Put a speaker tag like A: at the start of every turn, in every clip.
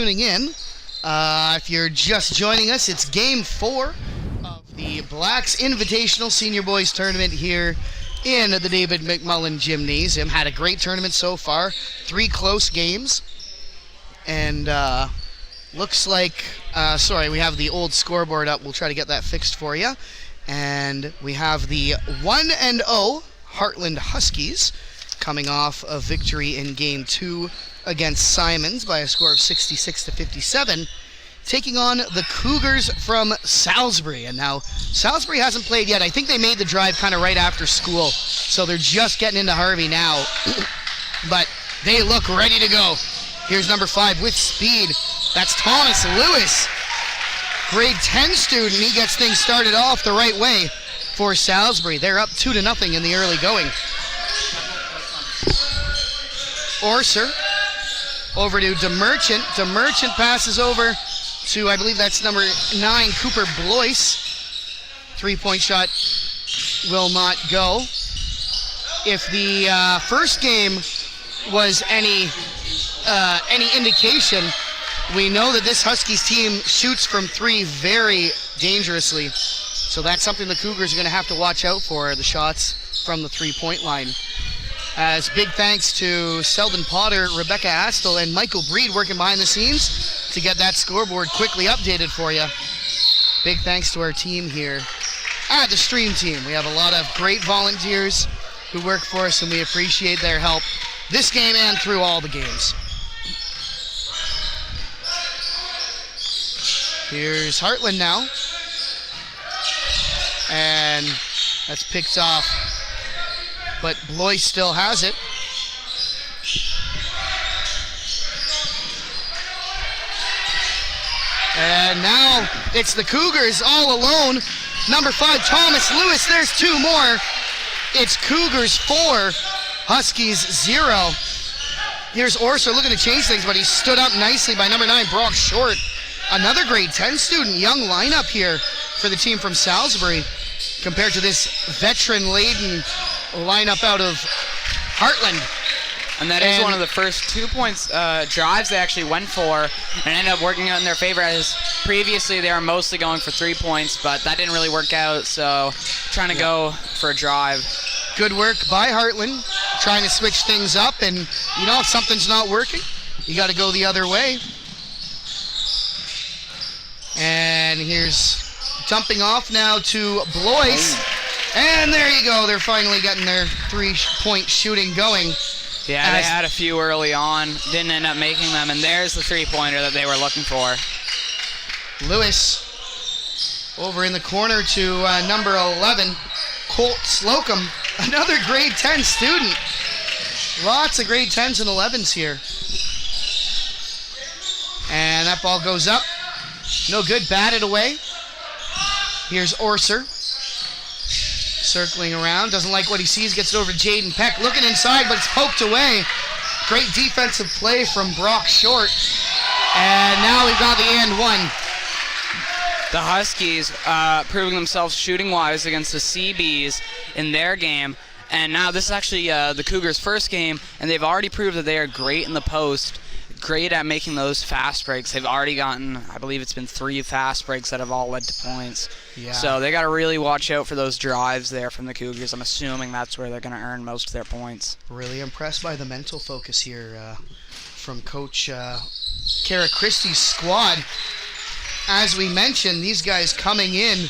A: tuning in. If you're just joining us, it's Game 4 of the Blacks Invitational Senior Boys Tournament here in the David McMullen Gymnasium. Had a great tournament so far. 3 close games. And looks like, we have the old scoreboard up. We'll try to get that fixed for you. And we have the 1-0 Heartland Huskies coming off a victory in Game 2 against Simons by a score of 66-57, taking on the Cougars from Salisbury. And now Salisbury hasn't played yet. I think they made the drive kind of right after school, so they're just getting into Harvey now. But they look ready to go. Here's number 5 with speed. That's Thomas Lewis, grade 10 student. He gets things started off the right way for Salisbury. They're up 2-0 in the early going. Orser over to DeMerchant. DeMerchant passes over to, I believe that's number 9, Cooper Blois. 3-point shot will not go. If the first game was any indication, we know that this Huskies team shoots from 3 very dangerously. So that's something the Cougars are going to have to watch out for, the shots from the 3-point line. As big thanks to Selden Potter, Rebecca Astle, and Michael Breed working behind the scenes to get that scoreboard quickly updated for you. Big thanks to our team here at the Stream Team. We have a lot of great volunteers who work for us, and we appreciate their help this game and through all the games. Here's Heartland now. And that's picked off, but Blois still has it. And now it's the Cougars all alone. Number 5, Thomas Lewis. There's 2 more. It's Cougars 4, Huskies 0. Here's Orser looking to change things, but he stood up nicely by number 9, Brock Short. Another grade 10 student, young lineup here for the team from Salisbury compared to this veteran-laden lineup out of Heartland.
B: And that is one of the first 2 points drives they actually went for and ended up working out in their favor, as previously they were mostly going for 3 points, but that didn't really work out, so trying to go for a drive.
A: Good work by Heartland, trying to switch things up, and if something's not working, you got to go the other way. And here's dumping off now to Blois. And there you go. They're finally getting their 3-point shooting going.
B: Yeah, they had a few early on. Didn't end up making them. And there's the 3-pointer that they were looking for.
A: Lewis over in the corner to number 11, Colt Slocum. Another grade 10 student. Lots of grade 10s and 11s here. And that ball goes up. No good, batted away. Here's Orser. Circling around, doesn't like what he sees, gets it over to Jaden Peck. Looking inside, but it's poked away. Great defensive play from Brock Short. And now we've got the and 1.
B: The Huskies proving themselves shooting-wise against the CBs in their game. And now this is actually the Cougars' first game, and they've already proved that they are great in the post. Great at making those fast breaks. They've already gotten, I believe it's been 3 fast breaks that have all led to points.
A: Yeah.
B: So they got to really watch out for those drives there from the Cougars. I'm assuming that's where they're going to earn most of their points.
A: Really impressed by the mental focus here from Coach Kara Christie's squad. As we mentioned, these guys coming in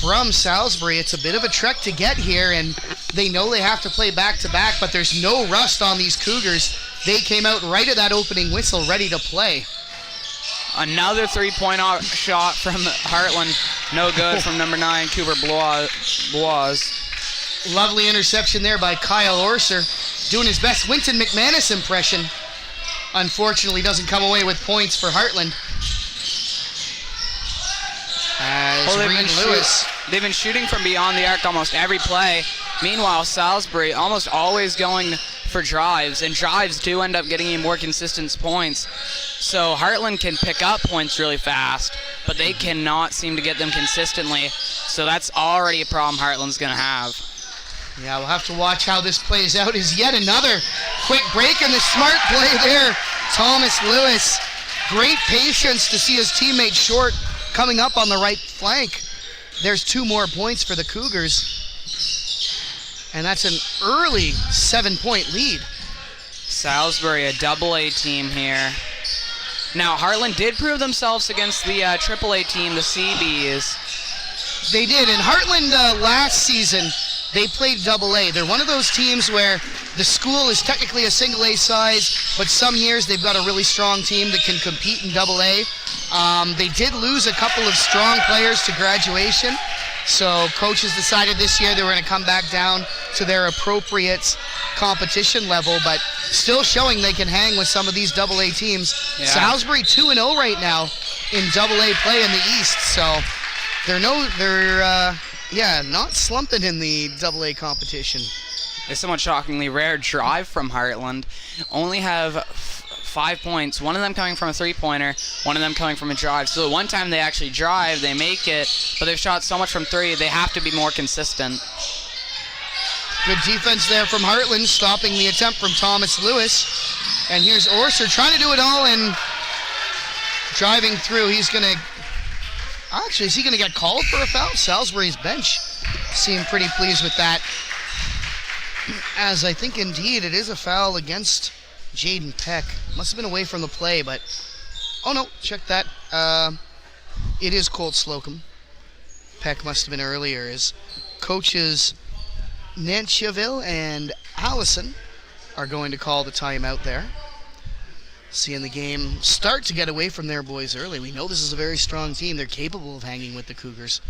A: from Salisbury, it's a bit of a trek to get here, and they know they have to play back-to-back, but there's no rust on these Cougars. They came out right at that opening whistle, ready to play.
B: Another 3-point shot from Heartland. No good from number 9, Cooper Blois.
A: Lovely interception there by Kyle Orser. Doing his best Winton McManus impression. Unfortunately, doesn't come away with points for Heartland. As Reed Lewis.
B: They've been shooting from beyond the arc almost every play. Meanwhile, Salisbury almost always going for drives, and drives do end up getting you more consistent points. So Heartland can pick up points really fast, but they cannot seem to get them consistently. So that's already a problem Heartland's going to have.
A: Yeah, we'll have to watch how this plays out. Is yet another quick break, and the smart play there. Thomas Lewis Great patience to see his teammate Short coming up on the right flank. There's 2 more points for the Cougars. And that's an early 7-point lead.
B: Salisbury, a AA team here. Now, Heartland did prove themselves against the AAA team, the Seabees.
A: They did. In Heartland last season, they played AA. They're one of those teams where the school is technically a single A size, but some years they've got a really strong team that can compete in AA. They did lose a couple of strong players to graduation, so coaches decided this year they were going to come back down to their appropriate competition level, but still showing they can hang with some of these AA teams.
B: Yeah.
A: Salisbury 2-0 right now in AA play in the East, so they're not slumping in the AA competition.
B: A somewhat shockingly rare drive from Heartland. Only have 5 points, one of them coming from a 3-pointer, one of them coming from a drive. So the one time they actually drive, they make it, but they've shot so much from 3, they have to be more consistent.
A: Good defense there from Heartland, stopping the attempt from Thomas Lewis. And here's Orser trying to do it all and driving through. He's going to... Actually, is he going to get called for a foul? Salisbury's bench seemed pretty pleased with that. As I think indeed it is a foul against Jaden Peck. Must have been away from the play, but... Oh no, check that. It is Colt Slocum. Peck must have been earlier. His coaches Nancheville and Allison are going to call the timeout there. Seeing the game start to get away from their boys early. We know this is a very strong team. They're capable of hanging with the Cougars.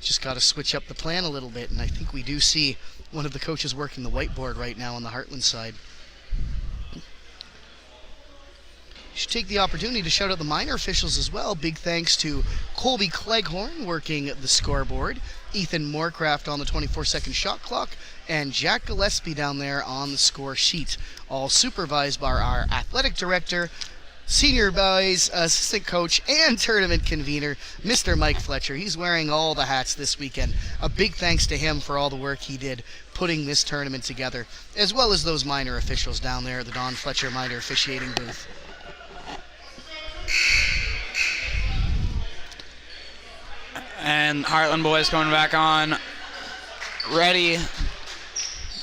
A: Just got to switch up the plan a little bit, and I think we do see one of the coaches working the whiteboard right now on the Heartland side. Should take the opportunity to shout out the minor officials as well. Big thanks to Colby Cleghorn working the scoreboard, Ethan Moorcraft on the 24-second shot clock, and Jack Gillespie down there on the score sheet. All supervised by our athletic director, senior boys assistant coach, and tournament convener, Mr. Mike Fletcher. He's wearing all the hats this weekend. A big thanks to him for all the work he did putting this tournament together, as well as those minor officials down there at the Don Fletcher minor officiating booth.
B: And Heartland boys coming back on, ready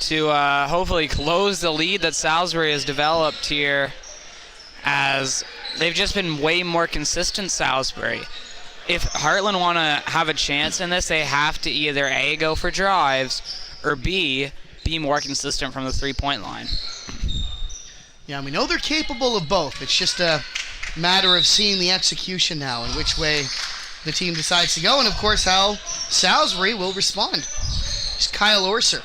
B: to hopefully close the lead that Salisbury has developed here, as they've just been way more consistent, Salisbury. If Heartland want to have a chance in this, they have to either A, go for drives, or B, be more consistent from the 3-point line.
A: Yeah, we know they're capable of both. It's just a matter of seeing the execution now and which way the team decides to go, and of course how Salisbury will respond. It's Kyle Orser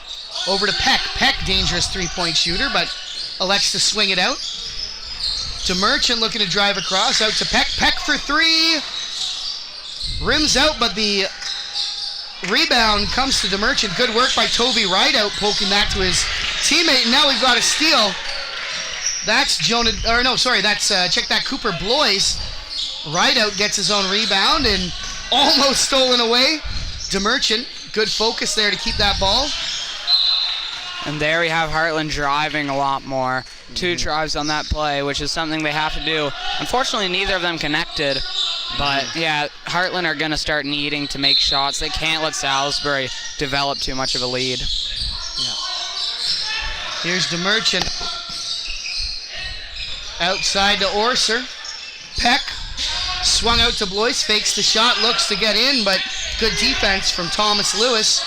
A: over to Peck. Peck, dangerous 3-point shooter, but elects to swing it out. To Merchant, looking to drive across, out to Peck. Peck for 3. Rims out, but the rebound comes to DeMerchant. Good work by Toby Rideout, poking that to his teammate, and now we've got a steal. That's Jonah, or no, sorry, that's, check that, Cooper Blois. Rideout gets his own rebound and almost stolen away. DeMerchant, good focus there to keep that ball.
B: And there we have Heartland driving a lot more. 2 drives on that play, which is something they have to do. Unfortunately, neither of them connected. But, yeah, Heartland are going to start needing to make shots. They can't let Salisbury develop too much of a lead.
A: Yeah. Here's DeMerchant. Outside to Orser. Peck swung out to Blois, fakes the shot, looks to get in, but good defense from Thomas Lewis.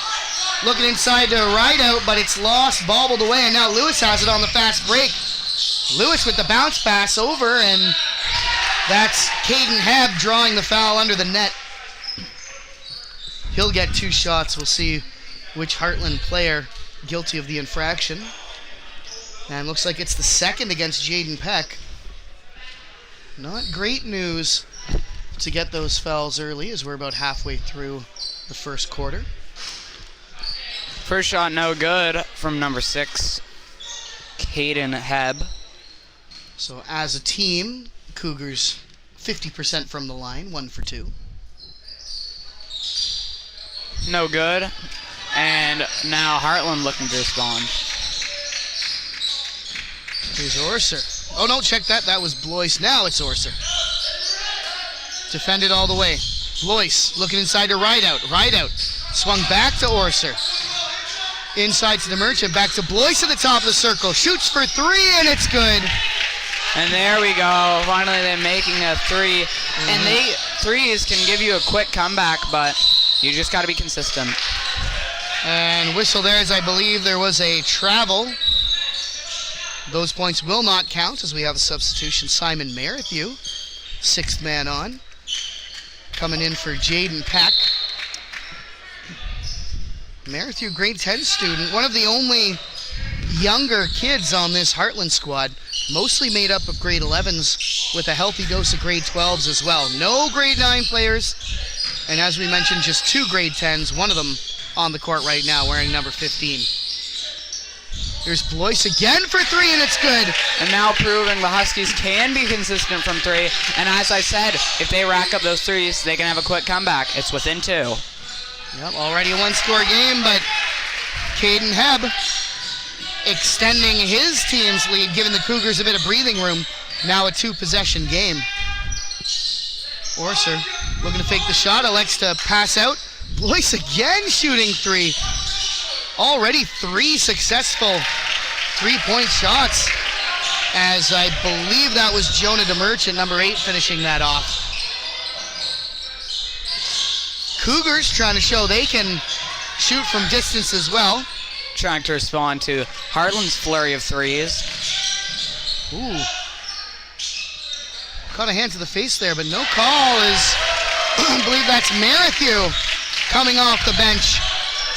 A: Looking inside to Rideout, but it's lost, bobbled away, and now Lewis has it on the fast break. Lewis with the bounce pass over, and that's Caden Hebb drawing the foul under the net. He'll get 2 shots. We'll see which Heartland player guilty of the infraction. And looks like it's the second against Jaden Peck. Not great news to get those fouls early, as we're about halfway through the first quarter.
B: First shot no good from number 6, Caden Hebb.
A: So as a team, Cougars 50% from the line, 1 for 2.
B: No good. And now Heartland looking to respond.
A: Here's Orser. Oh no, check that. That was Blois. Now it's Orser. defended all the way. Blois looking inside to Rideout. Rideout swung back to Orser. Inside to the Merchant, back to Blois at the top of the circle. Shoots for three, and it's good.
B: And there we go. Finally, they're making a three. And threes can give you a quick comeback, but you just got to be consistent.
A: And whistle there, as I believe there was a travel. Those points will not count as we have a substitution. Simon Merrithew, sixth man on. Coming in for Jaden Peck. Merrithew, grade 10 student. One of the only younger kids on this Heartland squad. Mostly made up of grade 11s with a healthy dose of grade 12s as well. No grade 9 players. And as we mentioned, just two grade 10s. One of them on the court right now wearing number 15. Here's Blois again for three, and it's good.
B: And now proving the Huskies can be consistent from three. And as I said, if they rack up those threes, they can have a quick comeback. It's within two.
A: Yep, already a one-score game, but Caden Hebb extending his team's lead, giving the Cougars a bit of breathing room. Now a two-possession game. Orser looking to fake the shot, elects to pass out. Blois again shooting three. Already three successful three-point shots, as I believe that was Jonah DeMerchant, number 8, finishing that off. Cougars trying to show they can shoot from distance as well.
B: Trying to respond to Heartland's flurry of threes.
A: Ooh. Caught a hand to the face there, but no call is, I believe that's Merrithew coming off the bench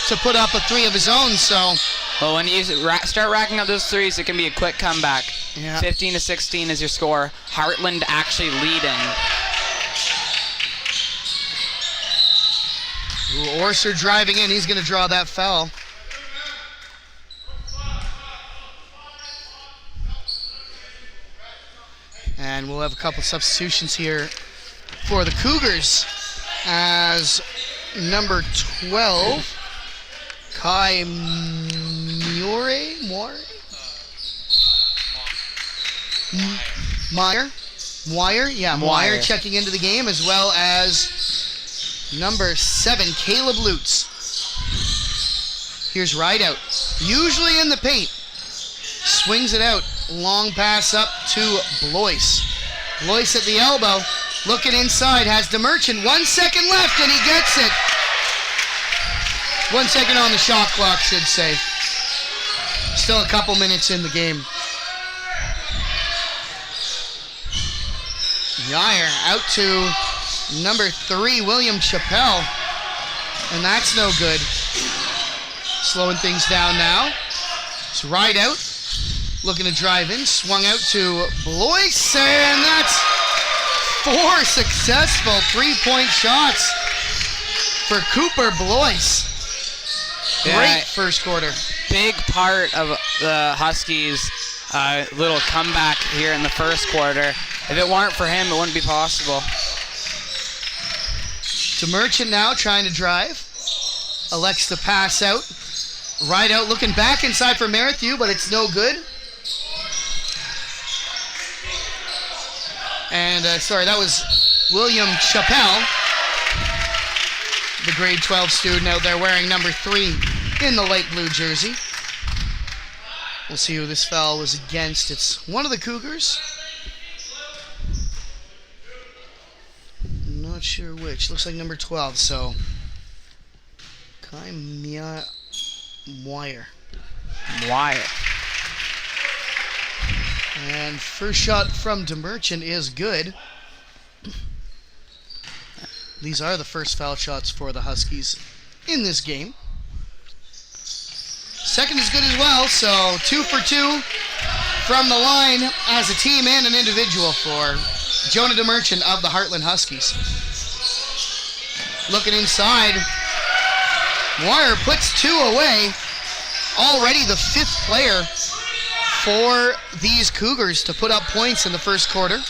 A: to put up a three of his own, so.
B: Well, when you start racking up those threes, it can be a quick comeback.
A: Yeah.
B: 15-16 is your score. Heartland actually leading.
A: Ooh, Orser driving in, he's going to draw that foul. And we'll have a couple substitutions here for the Cougars, as number 12, Kai Meyer checking into the game, as well as number 7, Caleb Lutz. Here's Rideout, usually in the paint, swings it out, long pass up to Blois. Blois at the elbow, looking inside, has DeMerchant, 1 second left, and he gets it. 1 second on the shot clock, should say. Still a couple minutes in the game. Meyer out to number 3, William Chappelle, and that's no good. Slowing things down now. It's Rideout, looking to drive in, swung out to Blois, and that's 4 successful three-point shots for Cooper Blois. Great first quarter.
B: Big part of the Huskies' little comeback here in the first quarter. If it weren't for him, it wouldn't be possible.
A: DeMerchant now trying to drive. Elects to pass out. Rideout looking back inside for Merrithew, but it's no good. And, that was William Chappelle, the grade 12 student out there wearing number 3 in the light blue jersey. We'll see who this foul was against. It's one of the Cougars. Not sure which. Looks like number 12, so Kai Meyer. And first shot from DeMerchant is good. These are the first foul shots for the Huskies in this game. Second is good as well, so 2 for 2 from the line as a team and an individual for Jonah DeMerchant of the Heartland Huskies. Looking inside, Moyer puts 2 away. Already the 5th player for these Cougars to put up points in the first quarter.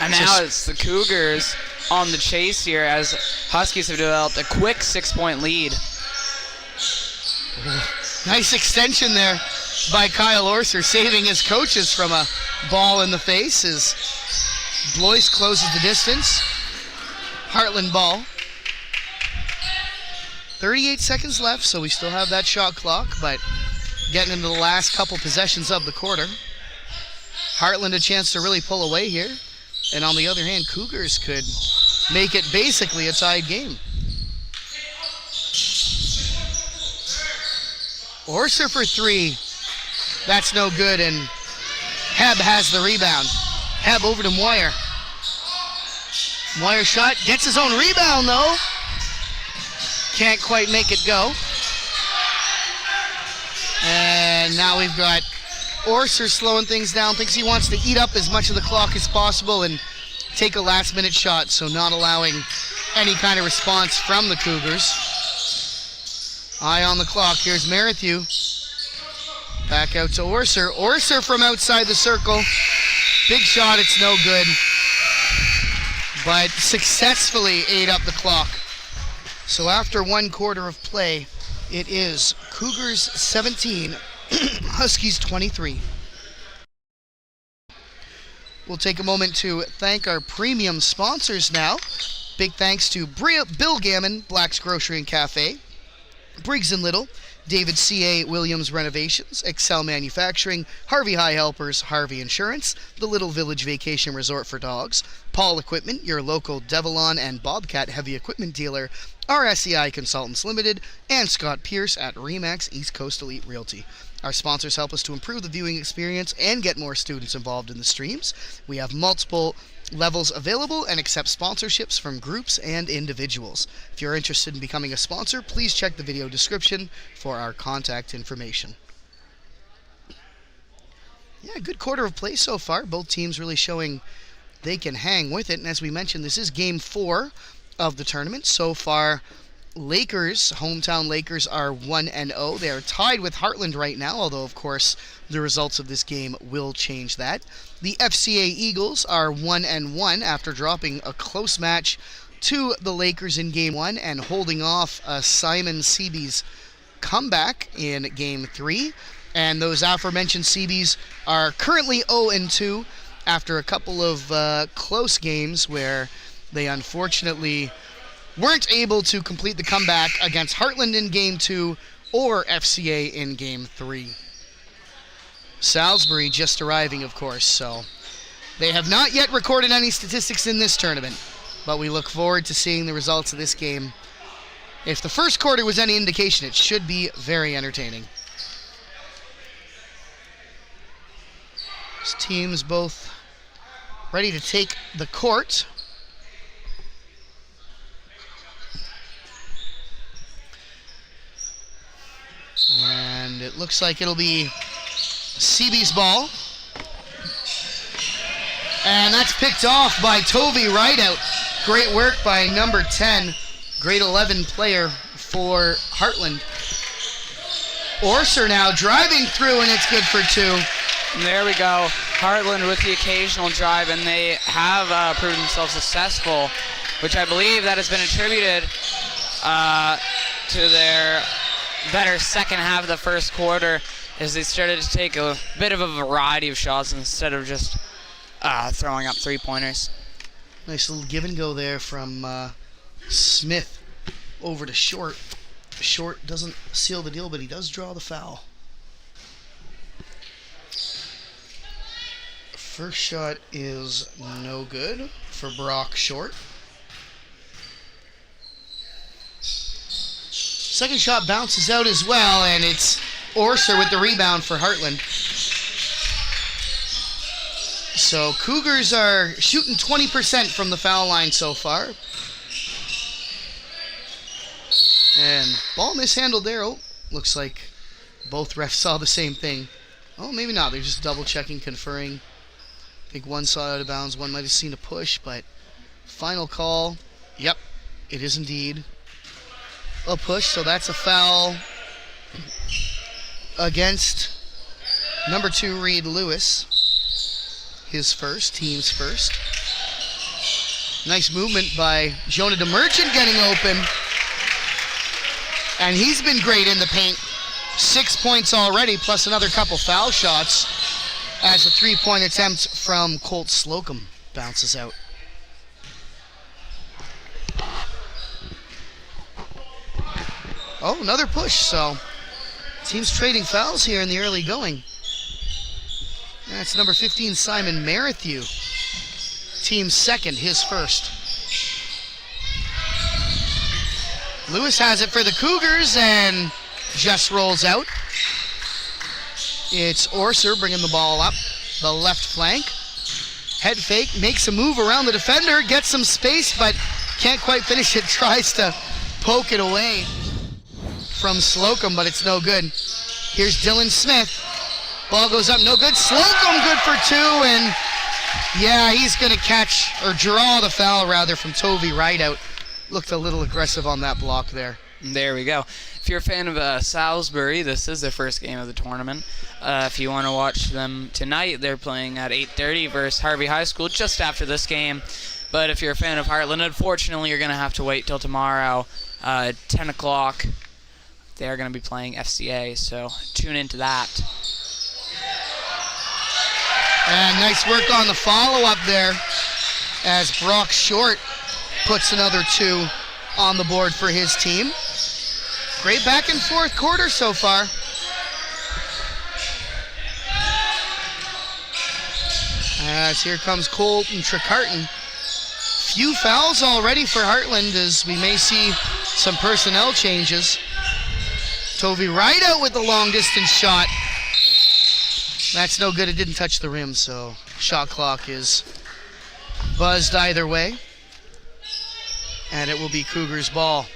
B: And now it's the Cougars on the chase here as Huskies have developed a quick 6-point lead.
A: Nice extension there by Kyle Orser, saving his coaches from a ball in the face as Blois closes the distance. Heartland ball. 38 seconds left, so we still have that shot clock, but getting into the last couple possessions of the quarter. Heartland a chance to really pull away here. And on the other hand, Cougars could make it basically a tied game. Orser for three. That's no good, and Heb has the rebound. Heb over to Moyer. Moyer shot, gets his own rebound though. Can't quite make it go. And now we've got Orser slowing things down, thinks he wants to eat up as much of the clock as possible and take a last-minute shot, so not allowing any kind of response from the Cougars. Eye on the clock. Here's Merrithew. Back out to Orser. Orser from outside the circle. Big shot, it's no good. But successfully ate up the clock. So after one quarter of play, it is Cougars 17, Huskies 23. We'll take a moment to thank our premium sponsors now. Big thanks to Bill Gammon, Black's Grocery and Café, Briggs and Little, David C.A. Williams Renovations, Excel Manufacturing, Harvey High Helpers, Harvey Insurance, the Little Village Vacation Resort for Dogs, Paul Equipment, your local Devilon and Bobcat heavy equipment dealer, RSEI Consultants Ltd, and Scott Pierce at Remax East Coast Elite Realty. Our sponsors help us to improve the viewing experience and get more students involved in the streams. We have multiple levels available and accept sponsorships from groups and individuals. If you're interested in becoming a sponsor, please check the video description for our contact information. Yeah, good quarter of play so far. Both teams really showing they can hang with it. And as we mentioned, this is game 4 of the tournament. So far, Lakers, hometown Lakers, are 1-0. They are tied with Heartland right now, although, of course, the results of this game will change that. The FCA Eagles are 1-1 after dropping a close match to the Lakers in Game 1 and holding off Simon Seabee's comeback in Game 3. And those aforementioned Seabees are currently 0-2 after a couple of close games where they unfortunately weren't able to complete the comeback against Heartland in Game 2 or FCA in Game 3. Salisbury just arriving, of course, so they have not yet recorded any statistics in this tournament, but we look forward to seeing the results of this game. If the first quarter was any indication, it should be very entertaining. These teams both ready to take the court. And it looks like it'll be Seabee's ball. And that's picked off by Tovey Rideout. Great work by number 10, grade 11 player for Heartland. Orser now driving through, and it's good for 2.
B: There we go. Heartland with the occasional drive, and they have proven themselves successful, which I believe that has been attributed to their better second half of the first quarter, as they started to take a bit of a variety of shots instead of just throwing up three-pointers.
A: Nice little give and go there from Smith over to Short. Short doesn't seal the deal, but he does draw the foul. First shot is no good for Brock Short. Second shot bounces out as well, and it's Orser with the rebound for Heartland. So Cougars are shooting 20% from the foul line so far. And ball mishandled there. Oh, looks like both refs saw the same thing. Oh, maybe not. They're just double checking, conferring. I think one saw it out of bounds, one might have seen a push, but final call. Yep, it is indeed a push, so that's a foul against number 2, Reed Lewis. His first, team's first. Nice movement by Jonah DeMerchant getting open. And he's been great in the paint. 6 points already, plus another couple foul shots, as a three-point attempt from Colt Slocum bounces out. Oh, another push. So teams trading fouls here in the early going. That's number 15, Simon Merrithew. Team second, his first. Lewis has it for the Cougars and just rolls out. It's Orser bringing the ball up the left flank. Head fake, makes a move around the defender, gets some space, but can't quite finish it. Tries to poke it away from Slocum, but it's no good. Here's Dylan Smith. Ball goes up, no good. Slocum good for two, and yeah, he's going to catch, or draw the foul rather, from Tovey Rideout. Looked a little aggressive on that block there.
B: There we go. If you're a fan of Salisbury, this is their first game of the tournament. If you want to watch them tonight, they're playing at 8:30 versus Harvey High School just after this game. But if you're a fan of Heartland, unfortunately, you're going to have to wait till tomorrow, 10 o'clock. They're going to be playing FCA, so tune into that.
A: And nice work on the follow-up there as Brock Short puts another two on the board for his team. Great back and forth quarter so far. As here comes Colton Trecarton. Few fouls already for Heartland as we may see some personnel changes. Tovey Rideout with the long distance shot. That's no good, it didn't touch the rim, so shot clock is buzzed either way. And it will be Cougars ball.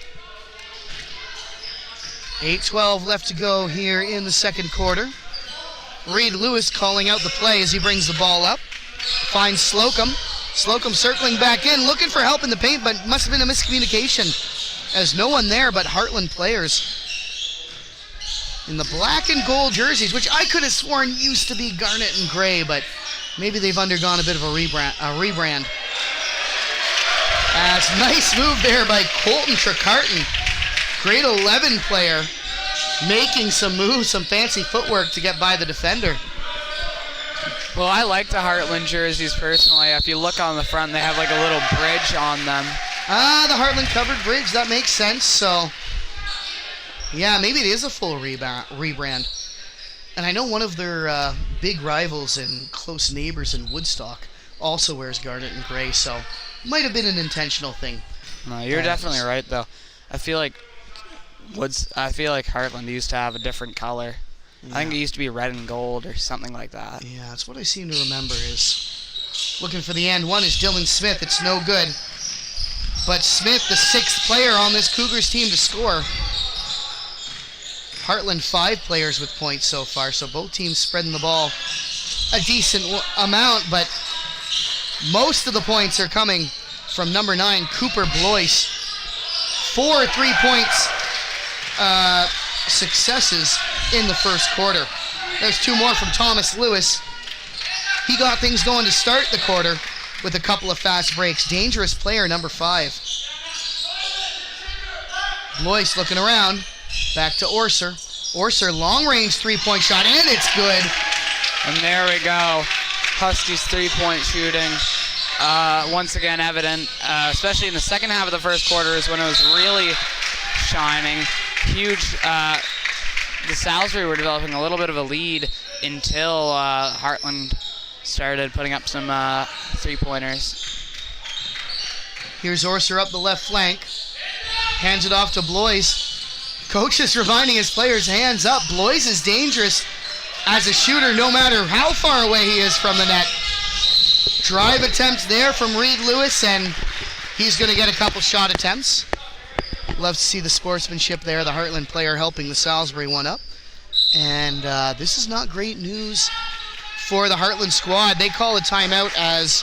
A: 8:12 left to go here in the second quarter. Reed Lewis calling out the play as he brings the ball up. Finds Slocum. Slocum circling back in, looking for help in the paint, but must have been a miscommunication as no one there but Heartland players in the black and gold jerseys, which I could have sworn used to be garnet and gray, but maybe they've undergone a bit of a rebrand. That's a nice move there by Colton Trecarton. Grade 11 player making some moves, some fancy footwork to get by the defender.
B: Well, I like the Heartland jerseys personally. If you look on the front, they have like a little bridge on them.
A: The Heartland covered bridge, that makes sense. So, yeah, maybe it is a full rebrand. And I know one of their big rivals and close neighbors in Woodstock also wears garnet and gray, so might have been an intentional thing.
B: No, you're definitely right, though. I feel like Heartland used to have a different color. Yeah. I think it used to be red and gold or something like that.
A: Yeah, that's what I seem to remember. Is looking for the end one is Dylan Smith. It's no good. But Smith, the sixth player on this Cougars team to score. Heartland 5 players with points so far, so both teams spreading the ball a decent amount, but most of the points are coming from number 9, Cooper Blois. 4 3-point successes in the first quarter. There's 2 more from Thomas Lewis. He got things going to start the quarter with a couple of fast breaks. Dangerous player, number 5. Blois looking around. Back to Orser. Orser, long-range 3-point shot, and it's good.
B: And there we go. Huskies 3-point shooting. Once again evident, especially in the second half of the first quarter is when it was really shining. Huge. The Salisbury were developing a little bit of a lead until Heartland started putting up some 3-pointers.
A: Here's Orser up the left flank. Hands it off to Blois. Coach is reminding his players, hands up. Blois is dangerous as a shooter no matter how far away he is from the net. Drive attempt there from Reed Lewis, and he's going to get a couple shot attempts. Love to see the sportsmanship there, the Heartland player helping the Salisbury one up. And this is not great news for the Heartland squad. They call a timeout as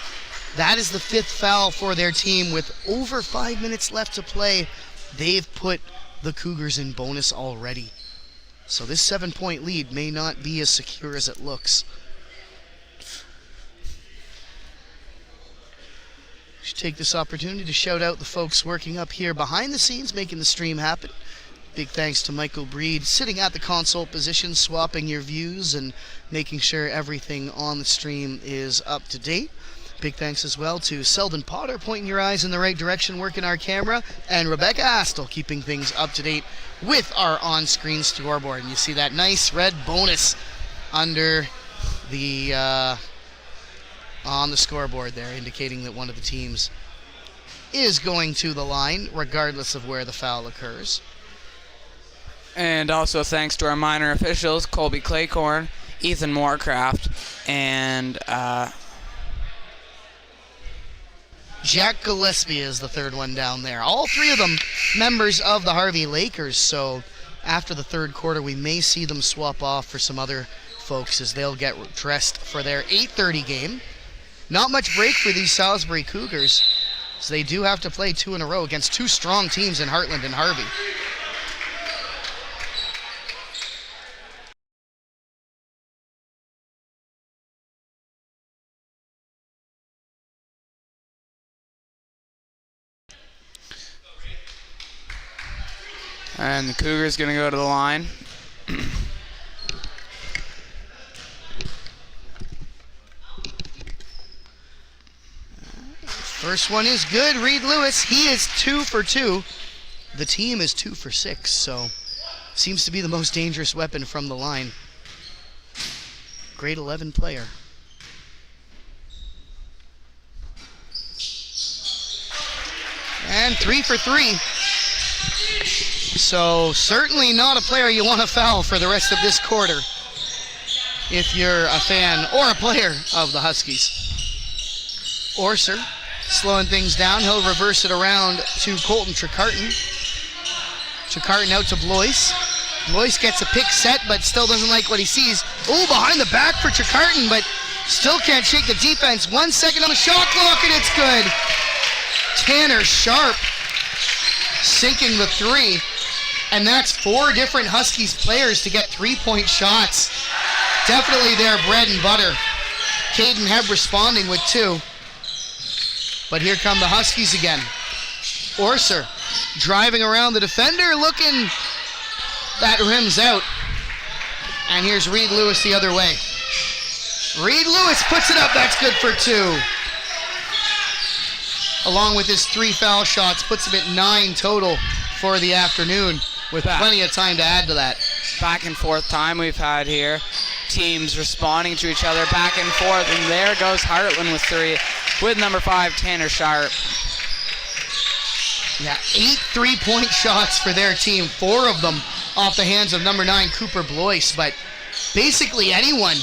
A: that is the 5th foul for their team with over 5 minutes left to play. They've put the Cougars in bonus already. So this 7-point lead may not be as secure as it looks. Should take this opportunity to shout out the folks working up here behind the scenes, making the stream happen. Big thanks to Michael Breed, sitting at the console position, swapping your views and making sure everything on the stream is up to date. Big thanks as well to Selden Potter pointing your eyes in the right direction, working our camera, and Rebecca Astle keeping things up to date with our on-screen scoreboard. And you see that nice red bonus under the on the scoreboard there, indicating that one of the teams is going to the line, regardless of where the foul occurs.
B: And also thanks to our minor officials, Colby Claycorn, Ethan Moorcraft, and
A: Jack Gillespie is the third one down there. All three of them members of the Harvey Lakers, so after the third quarter we may see them swap off for some other folks as they'll get dressed for their 8:30 game. Not much break for these Salisbury Cougars, so they do have to play 2 in a row against 2 strong teams in Heartland and Harvey.
B: And the Cougars going to go to the line.
A: First one is good. Reed Lewis, he is 2 for 2. The team is 2 for 6, so seems to be the most dangerous weapon from the line. Grade 11 player. And 3 for 3. So certainly not a player you want to foul for the rest of this quarter if you're a fan or a player of the Huskies. Orser slowing things down. He'll reverse it around to Colton Trecarton. Trecarton out to Blois. Blois gets a pick set, but still doesn't like what he sees. Oh, behind the back for Trecarton, but still can't shake the defense. 1 second on the shot clock, and it's good. Tanner Sharp sinking the 3. And that's 4 different Huskies players to get 3-point shots. Definitely their bread and butter. Caden Hebb responding with 2. But here come the Huskies again. Orser driving around the defender, looking. That rims out. And here's Reed Lewis the other way. Reed Lewis puts it up. That's good for 2. Along with his 3 foul shots, puts him at 9 total for the afternoon, with plenty of time to add to that.
B: Back and forth time we've had here. Teams responding to each other back and forth, and there goes Heartland with 3, with number 5, Tanner Sharp.
A: Yeah, 8 3-point shots for their team, 4 of them off the hands of number 9, Cooper Blois, but basically anyone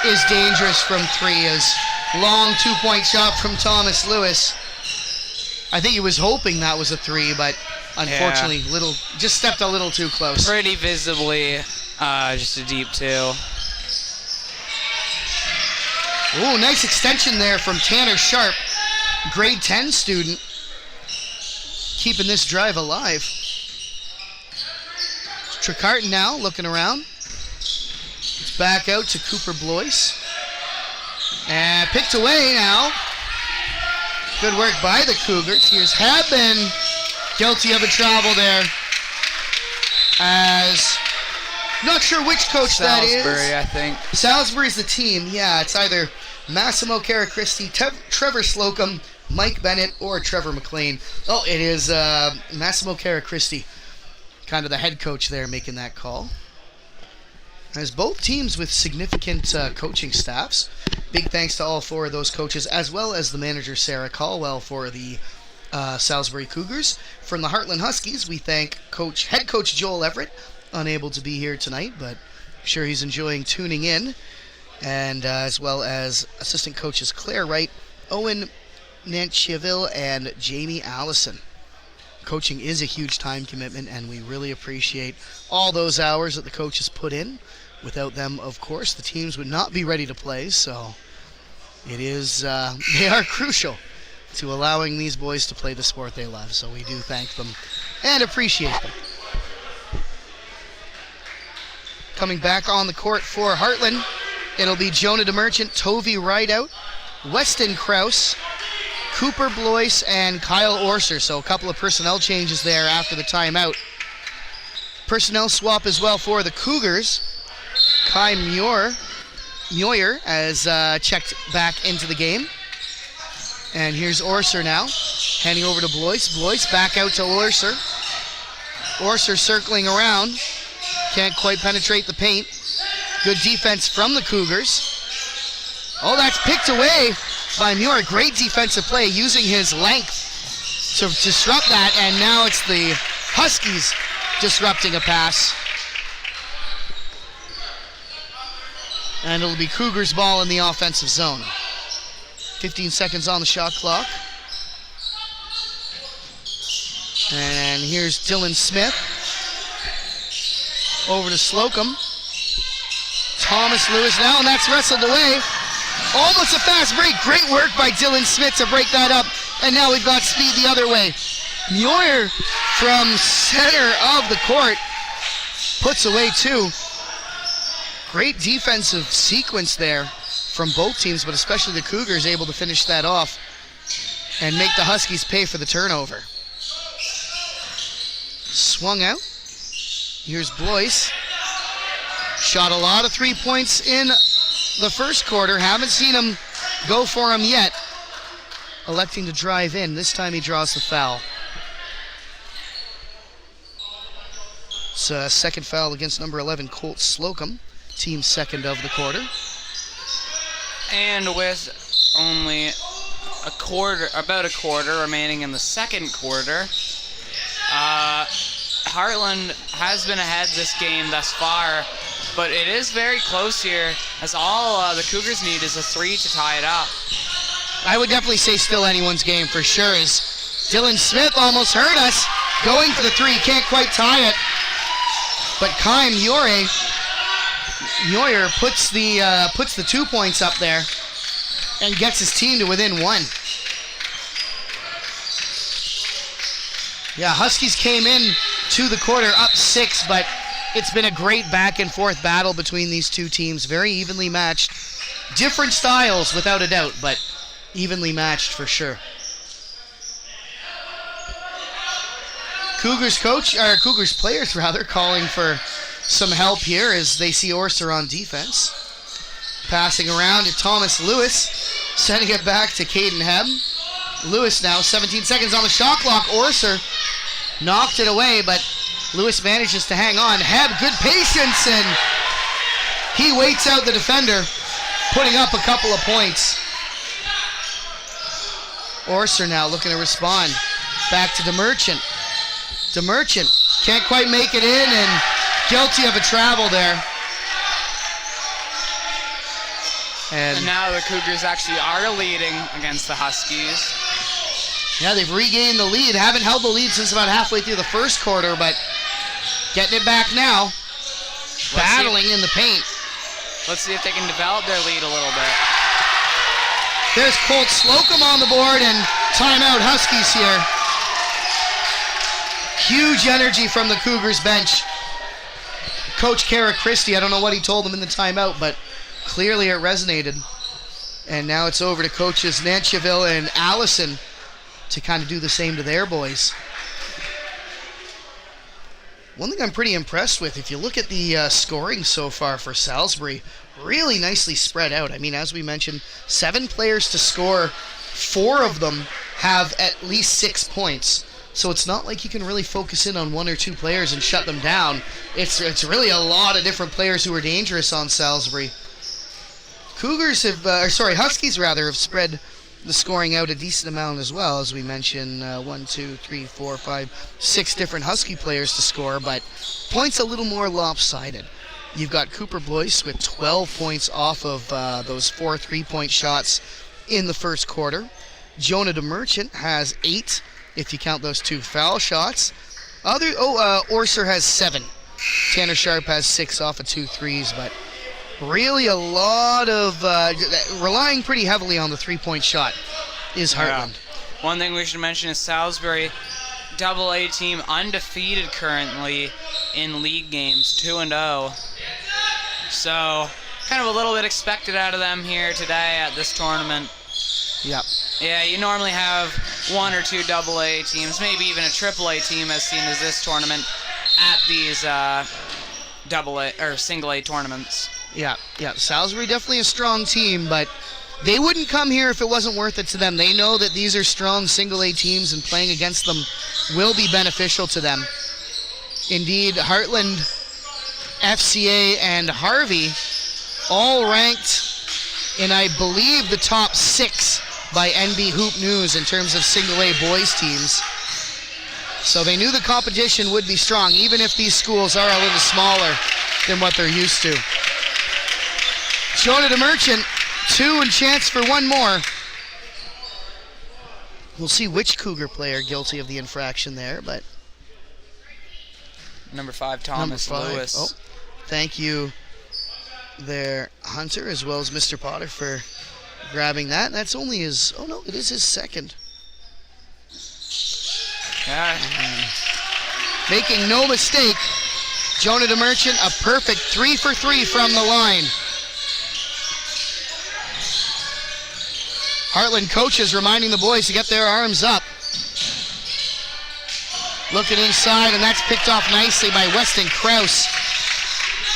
A: is dangerous from 3. As long 2-point shot from Thomas Lewis. I think he was hoping that was a 3, but unfortunately, just stepped a little too close.
B: Pretty visibly, just a deep 2.
A: Ooh, nice extension there from Tanner Sharp, grade 10 student, keeping this drive alive. Trecarton now looking around. It's back out to Cooper Blois. And picked away now. Good work by the Cougars. Here's Haben, guilty of a travel there. As, not sure which coach that is.
B: Salisbury, I think.
A: Salisbury's the team. Yeah, it's either Massimo Caracristi, Trevor Slocum, Mike Bennett, or Trevor McLean. Oh, it is Massimo Caracristi, kind of the head coach there, making that call. As both teams with significant coaching staffs. Big thanks to all 4 of those coaches, as well as the manager, Sarah Caldwell, for the Salisbury Cougars. From the Heartland Huskies, we thank head coach Joel Everett, unable to be here tonight, but I'm sure he's enjoying tuning in, and as well as assistant coaches Claire Wright, Owen Nancheville, and Jamie Allison. Coaching is a huge time commitment, and we really appreciate all those hours that the coaches put in. Without them, of course, the teams would not be ready to play, so it is they are crucial to allowing these boys to play the sport they love, so we do thank them and appreciate them. Coming back on the court for Heartland, it'll be Jonah DeMerchant, Tovey Rideout, Weston Krause, Cooper Blois, and Kyle Orser, so a couple of personnel changes there after the timeout. Personnel swap as well for the Cougars. Kai Muir has checked back into the game. And here's Orser now, handing over to Blois. Blois back out to Orser. Orser circling around. Can't quite penetrate the paint. Good defense from the Cougars. Oh, that's picked away by Muir. Great defensive play using his length to disrupt that. And now it's the Huskies disrupting a pass. And it'll be Cougars ball in the offensive zone. 15 seconds on the shot clock. And here's Dylan Smith. Over to Slocum. Thomas Lewis now, and that's wrestled away. Almost a fast break. Great work by Dylan Smith to break that up. And now we've got speed the other way. Muir from center of the court puts away two. Great defensive sequence there from both teams, but especially the Cougars able to finish that off and make the Huskies pay for the turnover. Swung out. Here's Blois. Shot a lot of 3 points in the first quarter. Haven't seen him go for him yet. Electing to drive in. This time he draws the foul. It's a second foul against number 11, Colt Slocum. Team second of the quarter.
B: And with only about a quarter remaining in the second quarter, Heartland has been ahead this game thus far, but it is very close here, as all the Cougars need is a 3 to tie it up.
A: I would definitely say still anyone's game for sure, as Dylan Smith almost hurt us. Going for the 3, can't quite tie it. But Kai Muir puts the 2 points up there and gets his team to within 1. Yeah, Huskies came in to the quarter up 6, but it's been a great back and forth battle between these two teams. Very evenly matched. Different styles without a doubt, but evenly matched for sure. Cougars players calling for some help here as they see Orser on defense. Passing around to Thomas Lewis, sending it back to Caden Hebb. Lewis now, 17 seconds on the shot clock. Orser knocked it away, but Lewis manages to hang on. Hebb, good patience, and he waits out the defender, putting up a couple of points. Orser now looking to respond. Back to DeMerchant. DeMerchant can't quite make it in, and guilty of a travel there.
B: And now the Cougars actually are leading against the Huskies.
A: Yeah, they've regained the lead. Haven't held the lead since about halfway through the first quarter, but getting it back now. Battling in the paint.
B: Let's see if they can develop their lead a little bit.
A: There's Colt Slocum on the board, and timeout Huskies here. Huge energy from the Cougars bench. Coach Kara Christie, I don't know what he told them in the timeout, but clearly it resonated. And now it's over to coaches Nancheville and Allison to kind of do the same to their boys. One thing I'm pretty impressed with, if you look at the scoring so far for Salisbury, really nicely spread out. I mean, as we mentioned, 7 players to score. 4 of them have at least 6 points. So it's not like you can really focus in on 1 or 2 players and shut them down. It's really a lot of different players who are dangerous on Salisbury. Huskies have spread the scoring out a decent amount as well, as we mentioned. 1, 2, 3, 4, 5, 6 different Husky players to score, but points a little more lopsided. You've got Cooper Blois with 12 points off of those 4 3-point shots in the first quarter. Jonah DeMerchant has 8, if you count those 2 foul shots. Orser has 7. Tanner Sharp has 6 off of 2 threes, but really a lot of relying pretty heavily on the 3-point shot is Heartland.
B: Yeah. One thing we should mention is Salisbury, AA team, undefeated currently in league games, 2-0. So kind of a little bit expected out of them here today at this tournament.
A: Yep.
B: Yeah, you normally have 1 or 2 AA teams, maybe even a AAA team as seen as this tournament at these AA or single A tournaments.
A: Yeah. Salisbury definitely a strong team, but They wouldn't come here if it wasn't worth it to them. They know that these are strong single-A teams, and playing against them will be beneficial to them. Indeed, Heartland, FCA, and Harvey all ranked in, I believe, the top 6 by NB Hoop News in terms of single-A boys teams. So they knew the competition would be strong, even if these schools are a little smaller than what they're used to. Jonah DeMerchant, 2 and chance for 1 more. We'll see which Cougar player guilty of the infraction there, but...
B: Number 5, Thomas Lewis.
A: Oh, thank you there, Hunter, as well as Mr. Potter for grabbing that. That's only his... Oh, no, it is his second.
B: Yeah.
A: Making no mistake, Jonah DeMerchant, a perfect 3 for 3 from the line. Heartland coaches reminding the boys to get their arms up. Looking inside, and that's picked off nicely by Weston Krause,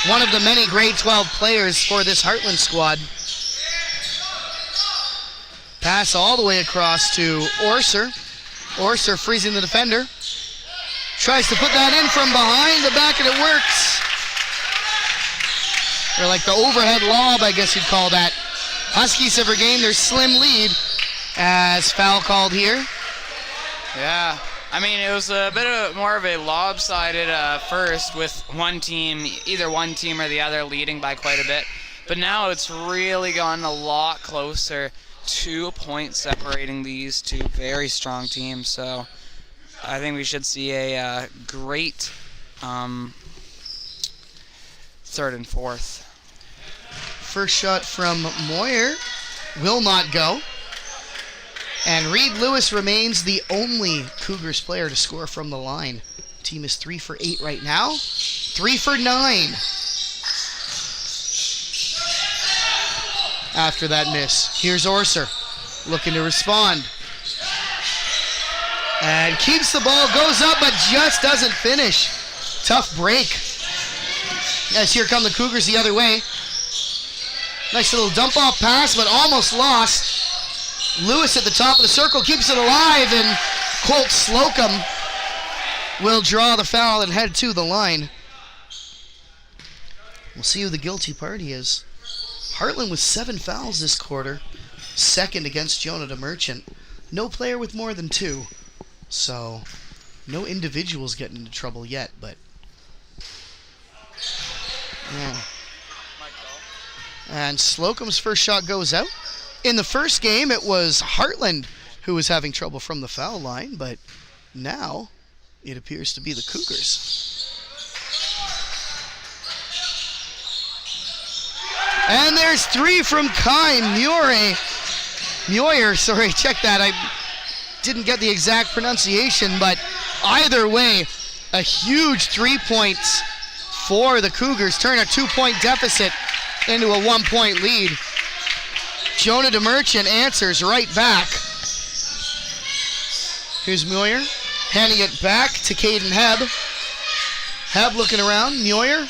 A: one of the many grade 12 players for this Heartland squad. Pass all the way across to Orser. Orser freezing the defender. Tries to put that in from behind the back, and it works. Or like the overhead lob, I guess you'd call that. Huskies have regained their slim lead as foul called here.
B: Yeah, I mean, it was a bit more of a lopsided first with one team, either one team or the other leading by quite a bit. But now it's really gotten a lot closer. 2 points separating these two very strong teams. So I think we should see a great third and fourth.
A: First shot from Moyer will not go. And Reed Lewis remains the only Cougars player to score from the line. Team is 3 for 8 right now. 3 for 9. After that miss, here's Orser looking to respond. And keeps the ball, goes up, but just doesn't finish. Tough break. As here come the Cougars the other way. Nice little dump-off pass, but almost lost. Lewis at the top of the circle keeps it alive, and Colt Slocum will draw the foul and head to the line. We'll see who the guilty party is. Heartland with 7 fouls this quarter. Second against Jonah DeMerchant. No player with more than 2. So, no individuals getting into trouble yet, but... yeah. And Slocum's first shot goes out. In the first game, it was Heartland who was having trouble from the foul line, but now it appears to be the Cougars. And there's 3 from Kai Muir, sorry, check that. I didn't get the exact pronunciation, but either way, a huge 3 points for the Cougars. Turn a 2-point deficit into a 1-point lead. Jonah DeMerchant answers right back. Here's Muir, handing it back to Caden Hebb. Hebb looking around, Muir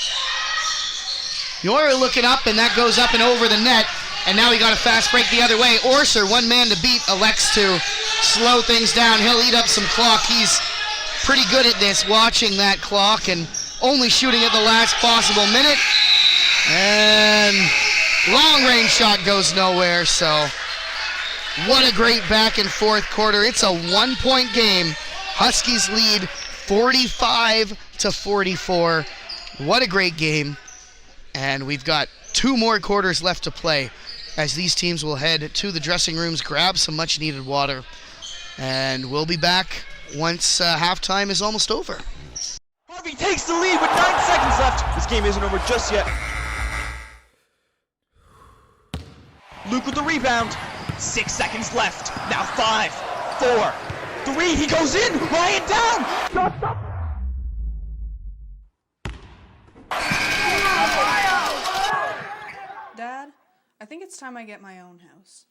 A: looking up, and that goes up and over the net. And now he got a fast break the other way. Orser, one man to beat, elects to slow things down. He'll eat up some clock. He's pretty good at this, watching that clock and only shooting at the last possible minute. And long range shot goes nowhere, so what a great back and forth quarter. It's a 1-point game. Huskies lead 45-44. What a great game. And we've got 2 more quarters left to play as these teams will head to the dressing rooms, grab some much needed water, and we'll be back once halftime is almost over.
C: Harvey takes the lead with 9 seconds left. This game isn't over just yet. Luke with the rebound. 6 seconds left. Now 5, 4, 3. He goes in. Ryan down. Shot stop.
D: Dad, I think it's time I get my own house.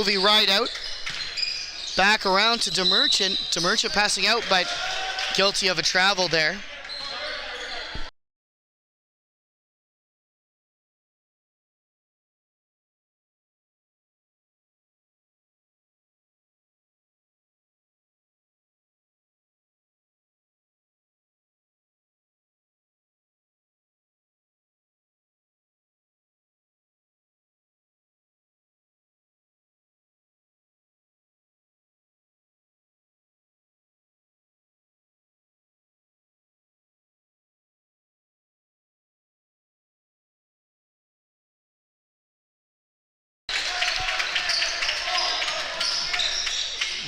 A: Tovey Rideout. Back around to DeMerchant. DeMerchant passing out, but guilty of a travel there.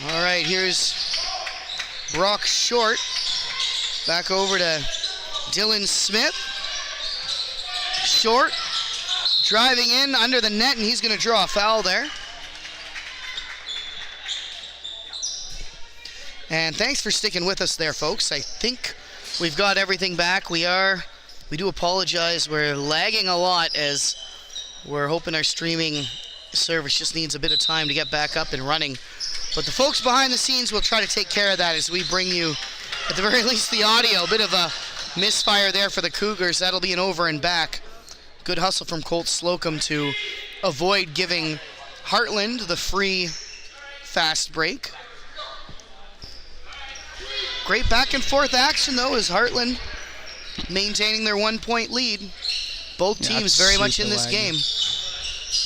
A: All right, here's Brock Short. Back over to Dylan Smith. Short driving in under the net, and he's going to draw a foul there. And thanks for sticking with us there, folks. I think we've got everything back. We do apologize. We're lagging a lot as we're hoping our streaming service just needs a bit of time to get back up and running. But the folks behind the scenes will try to take care of that as we bring you, at the very least, the audio. A bit of a misfire there for the Cougars. That'll be an over and back. Good hustle from Colt Slocum to avoid giving Heartland the free fast break. Great back and forth action, though, as Heartland maintaining their 1-point lead. Both teams very much in this game.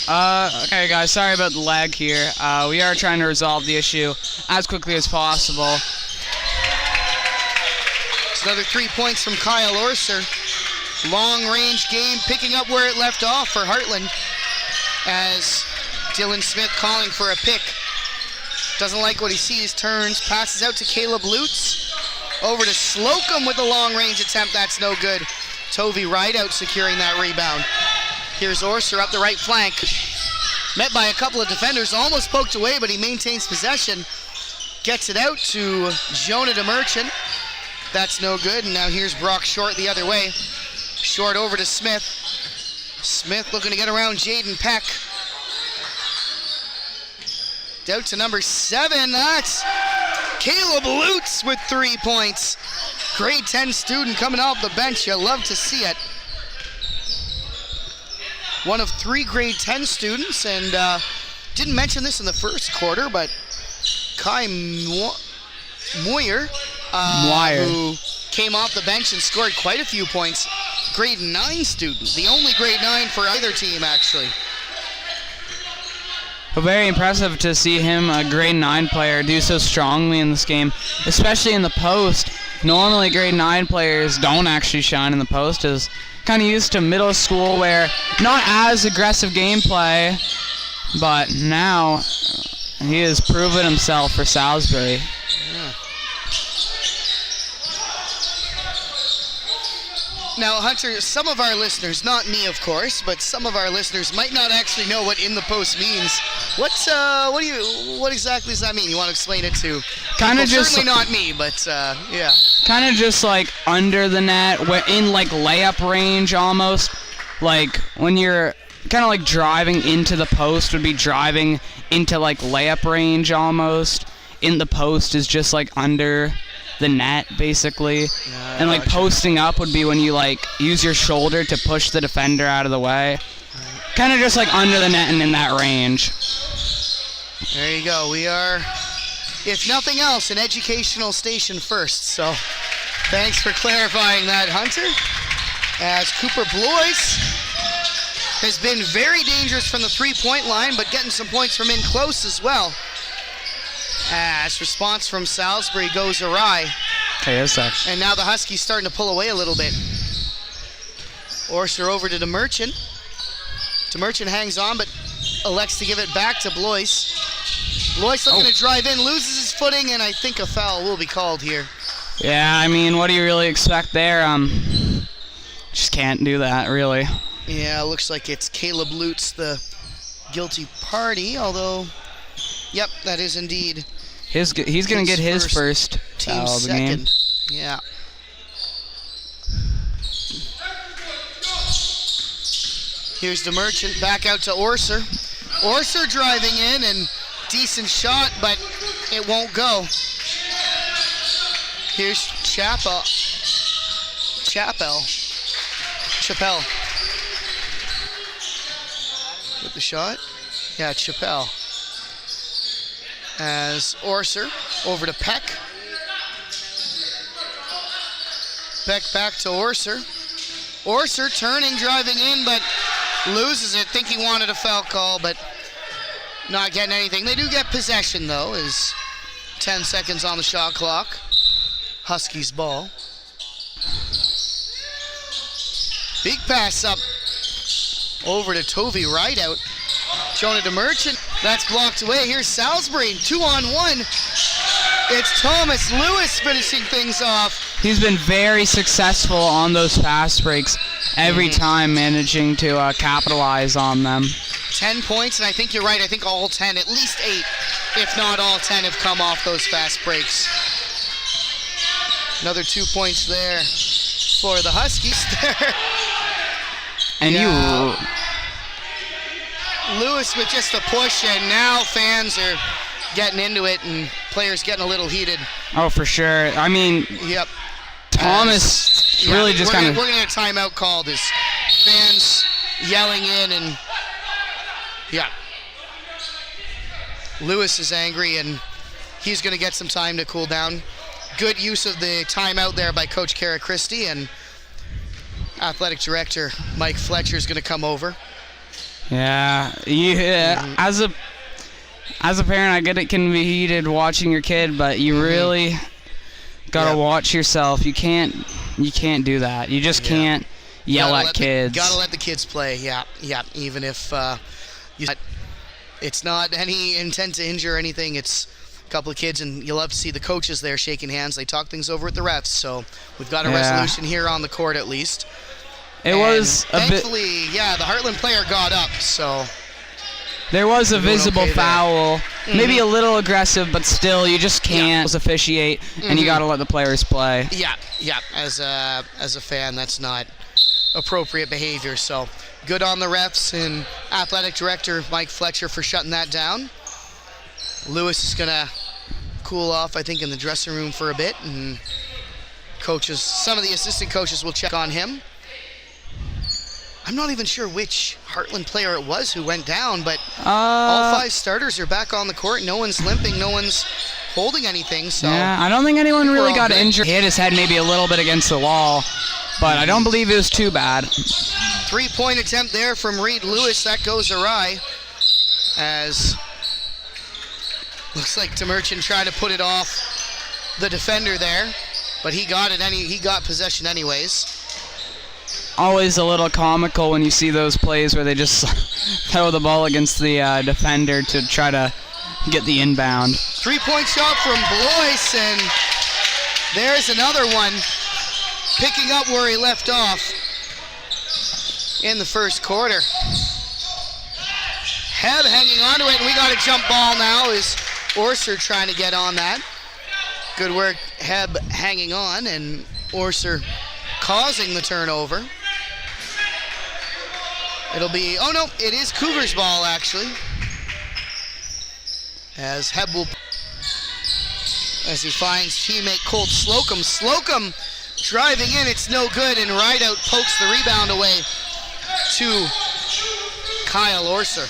B: Okay, guys, sorry about the lag here. We are trying to resolve the issue as quickly as possible.
A: It's another 3 points from Kyle Orser. Long-range game picking up where it left off for Heartland as Dylan Smith calling for a pick. Doesn't like what he sees, turns, passes out to Caleb Lutz. Over to Slocum with a long-range attempt. That's no good. Tovey Rideout securing that rebound. Here's Orser up the right flank. Met by a couple of defenders, almost poked away, but he maintains possession. Gets it out to Jonah DeMerchant. That's no good, and now here's Brock Short the other way. Short over to Smith. Smith looking to get around Jaden Peck. Out to number 7, that's Caleb Lutz with 3 points. Grade 10 student coming off the bench, you love to see it. One of 3 grade 10 students, and didn't mention this in the first quarter, but Kai Moyer, who came off the bench and scored quite a few points. Grade 9 student, the only grade 9 for either team, actually.
B: But very impressive to see him, a grade 9 player, do so strongly in this game, especially in the post. Normally grade 9 players don't actually shine in the post, as kind of used to middle school where not as aggressive gameplay, but now he has proven himself for Salisbury.
A: Yeah. Now, Hunter, some of our listeners, not me of course, but some of our listeners might not actually know what in the post means. What exactly does that mean? You want to explain it to?
B: Kind of just
A: certainly not me, but yeah.
B: Kind of just like under the net, in like layup range almost. Like when you're kind of like driving into the post would be driving into like layup range almost. In the post is just like under the net basically. And like posting up would be when you like use your shoulder to push the defender out of the way. Kind of just like under the net and in that range.
A: There you go. We are, if nothing else, an educational station first. So thanks for clarifying that, Hunter. As Cooper Blois has been very dangerous from the 3-point line, but getting some points from in close as well. As response from Salisbury goes awry.
B: Okay, that sucks.
A: And now the Huskies starting to pull away a little bit. Orser over to DeMerchant. DeMerchant hangs on, but elects to give it back to Blois. Blois looking to drive in, loses his footing, and I think a foul will be called here.
B: Yeah, I mean, what do you really expect there? Just can't do that, really.
A: Yeah, looks like it's Caleb Lutz, the guilty party, although, yep, that is indeed.
B: He's going to get his first
A: team
B: foul of the game.
A: second. Yeah. Here's DeMerchant back out to Orser. Orser driving in, and decent shot, but it won't go. Here's Chappell. With the shot. Yeah, Chappell. As Orser over to Peck. Peck back to Orser. Orser turning, driving in, but loses it. Think he wanted a foul call, but not getting anything. They do get possession, though, as 10 seconds on the shot clock. Huskies ball. Big pass up over to Tovey Rideout. Showing it to Merchant. That's blocked away. Here's Salisbury, 2-on-1. It's Thomas Lewis finishing things off.
B: He's been very successful on those fast breaks every time, managing to capitalize on them.
A: 10 points, and I think you're right. I think all 10, at least 8, if not all 10, have come off those fast breaks. Another 2 points there for the Huskies there.
B: And
A: Lewis with just a push, and now fans are getting into it, and players getting a little heated.
B: Oh, for sure. I mean,
A: yep.
B: Thomas really just kind of...
A: We're going to get a timeout called as fans yelling in, and yeah. Lewis is angry, and he's going to get some time to cool down. Good use of the timeout there by Coach Kara Christie, and Athletic Director Mike Fletcher is going to come over.
B: Yeah. As a parent, I get it can be heated watching your kid, but you really gotta watch yourself. You can't do that. You just can't yell at kids.
A: Gotta let the kids play. Yeah. Even if it's not any intent to injure or anything. It's a couple of kids, and you love to see the coaches there shaking hands. They talk things over with the refs. So we've got a resolution here on the court at least.
B: It was
A: thankfully, the Heartland player got up, so
B: there was a visible foul. Maybe a little aggressive, but still, you just can't officiate, and you got to let the players play.
A: Yeah. As a fan, that's not appropriate behavior. So good on the refs and Athletic Director Mike Fletcher for shutting that down. Lewis is going to cool off, I think, in the dressing room for a bit, and some of the assistant coaches will check on him. I'm not even sure which Heartland player it was who went down, but all 5 starters are back on the court. No one's limping, no one's holding anything. So
B: yeah, I don't think anyone really got injured. He hit his head maybe a little bit against the wall, but I don't believe it was too bad.
A: 3-point attempt there from Reed Lewis. That goes awry, as looks like Demerchant tried to put it off the defender there, but he got it. He got possession anyways.
B: Always a little comical when you see those plays where they just throw the ball against the defender to try to get the inbound.
A: 3-point shot from Blois, and there's another one, picking up where he left off in the first quarter. Heb hanging on to it, and we got a jump ball now as Orser trying to get on that. Good work, Heb hanging on, and Orser causing the turnover. It'll be, it is Cougars ball actually. As Heb as he finds teammate Colt Slocum. Slocum driving in, it's no good, and Rideout pokes the rebound away to Kyle Orser.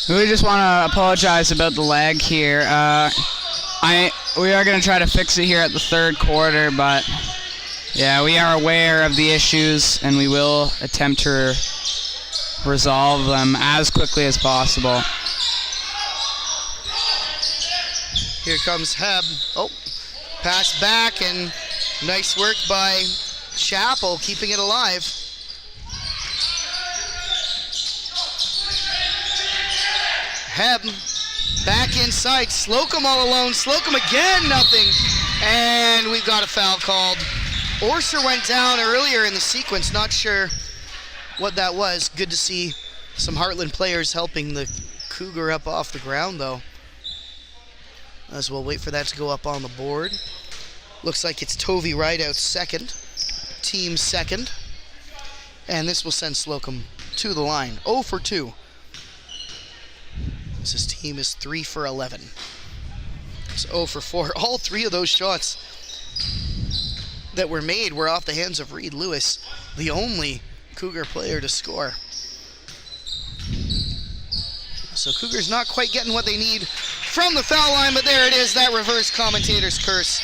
B: We just want to apologize about the lag here. We are going to try to fix it here at the third quarter, but yeah, we are aware of the issues, and we will attempt to resolve them as quickly as possible.
A: Here comes Heb. Pass back, and nice work by Chappell keeping it alive. Heb back inside. Slocum all alone. Slocum again, nothing. And we've got a foul called. Orser went down earlier in the sequence. Not sure what that was. Good to see some Heartland players helping the Cougar up off the ground, though. As we'll wait for that to go up on the board. Looks like it's Tovey Rideout second. Team second. And this will send Slocum to the line. 0 for 2. His team is 3 for 11. It's 0 for 4. All 3 of those shots that were made were off the hands of Reed Lewis, the only Cougar player to score. So Cougars not quite getting what they need from the foul line, but there it is, that reverse commentator's curse.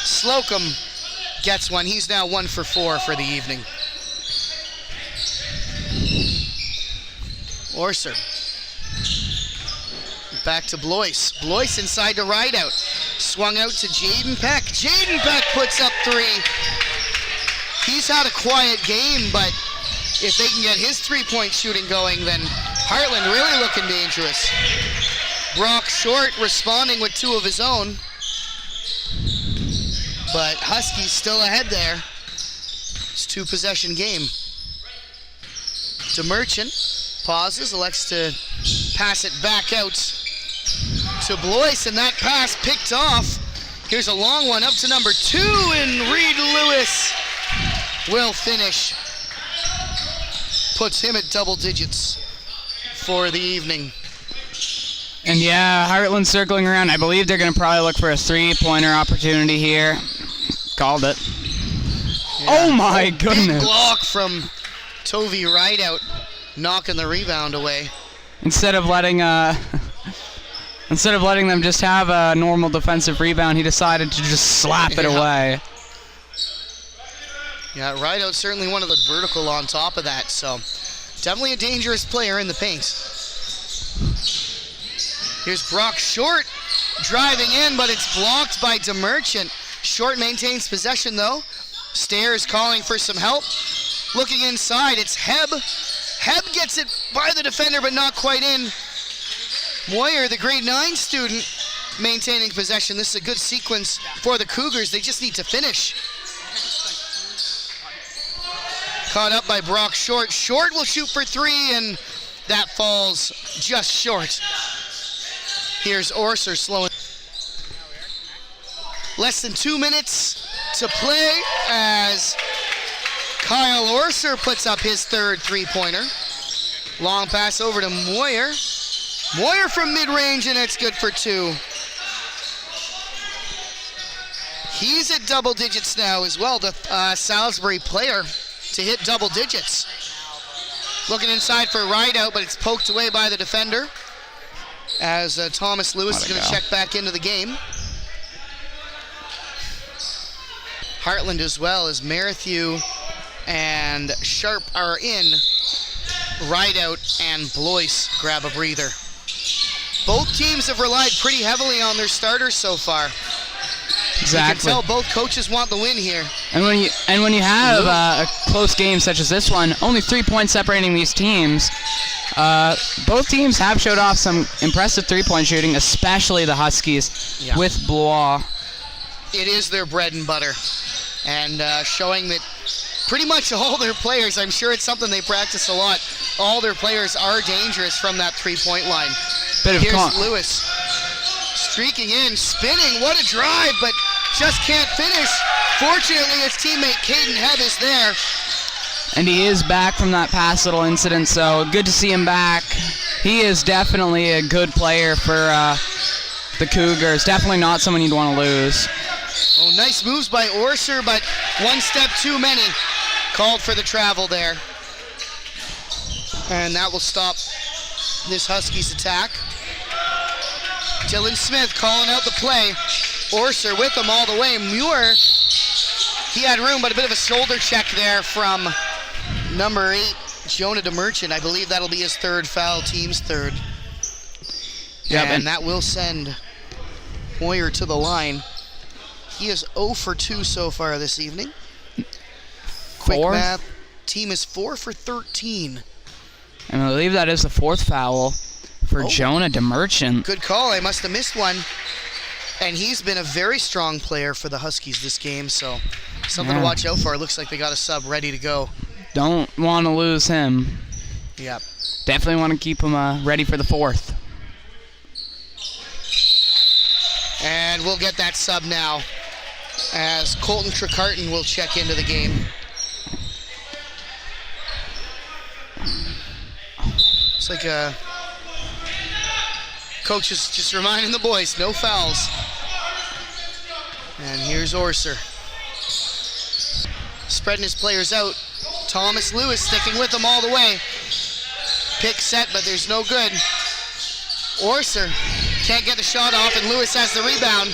A: Slocum gets one. He's now 1 for 4 for the evening. Orser. Back to Blois. Blois inside to Rideout. Swung out to Jaden Peck. Jaden Peck puts up 3. He's had a quiet game, but if they can get his three-point shooting going, then Heartland really looking dangerous. Brock Short responding with 2 of his own. But Huskies still ahead there. It's 2-possession game. DeMerchant pauses, elects to pass it back out to Blois, and that pass picked off. Here's a long one up to number 2, and Reed Lewis will finish. Puts him at double digits for the evening.
B: And yeah, Heartland circling around. I believe they're going to probably look for a 3-pointer opportunity here. Called it.
A: Yeah.
B: Oh my
A: Big
B: goodness.
A: block from Tovey Rideout, knocking the rebound away.
B: Instead of letting them just have a normal defensive rebound, he decided to just slap it away.
A: Yeah, Rideout certainly one of the vertical on top of that, so definitely a dangerous player in the paint. Here's Brock Short driving in, but it's blocked by DeMerchant. Short maintains possession though. Stairs calling for some help. Looking inside, it's Heb. Heb gets it by the defender, but not quite in. Moyer, the grade 9 student, maintaining possession. This is a good sequence for the Cougars. They just need to finish. Caught up by Brock Short. Short will shoot for 3, and that falls just short. Here's Orser slowing. Less than 2 minutes to play as Kyle Orser puts up his 3rd three-pointer. Long pass over to Moyer. Moyer from mid-range, and it's good for 2. He's at double digits now as well, the Salisbury player to hit double digits. Looking inside for Rideout, but it's poked away by the defender as Thomas Lewis is going to check back into the game. Heartland as well as Merrithew and Sharp are in. Rideout and Blois grab a breather. Both teams have relied pretty heavily on their starters so far.
B: Exactly.
A: You can tell both coaches want the win here.
B: And when you have a close game such as this one, only 3 points separating these teams, both teams have showed off some impressive 3-point shooting, especially the Huskies with Blois.
A: It is their bread and butter, and showing that pretty much all their players, I'm sure it's something they practice a lot, all their players are dangerous from that 3-point line. Here's Lewis streaking in, spinning, what a drive, but just can't finish. Fortunately, his teammate Caden Heb is there.
B: And he is back from that past little incident, so good to see him back. He is definitely a good player for the Cougars. Definitely not someone you'd want to lose.
A: Oh, nice moves by Orser, but one step too many. Called for the travel there. And that will stop this Huskies attack. Dylan Smith calling out the play. Orser with him all the way. Muir, he had room, but a bit of a shoulder check there from number 8, Jonah DeMerchant. I believe that'll be his 3rd foul, team's 3rd. Yep, and that will send Moyer to the line. He is 0 for 2 so far this evening. Quick math, team is 4 for 13.
B: And I believe that is the 4th foul for Jonah DeMerchant.
A: Good call, I must have missed one. And he's been a very strong player for the Huskies this game, so something to watch out for. It looks like they got a sub ready to go.
B: Don't want to lose him.
A: Yep.
B: Definitely want to keep him ready for the 4th.
A: And we'll get that sub now as Colton Trecarton will check into the game. It's like Coach is just reminding the boys, no fouls. And here's Orser. Spreading his players out. Thomas Lewis sticking with them all the way. Pick set, but there's no good. Orser can't get the shot off, and Lewis has the rebound.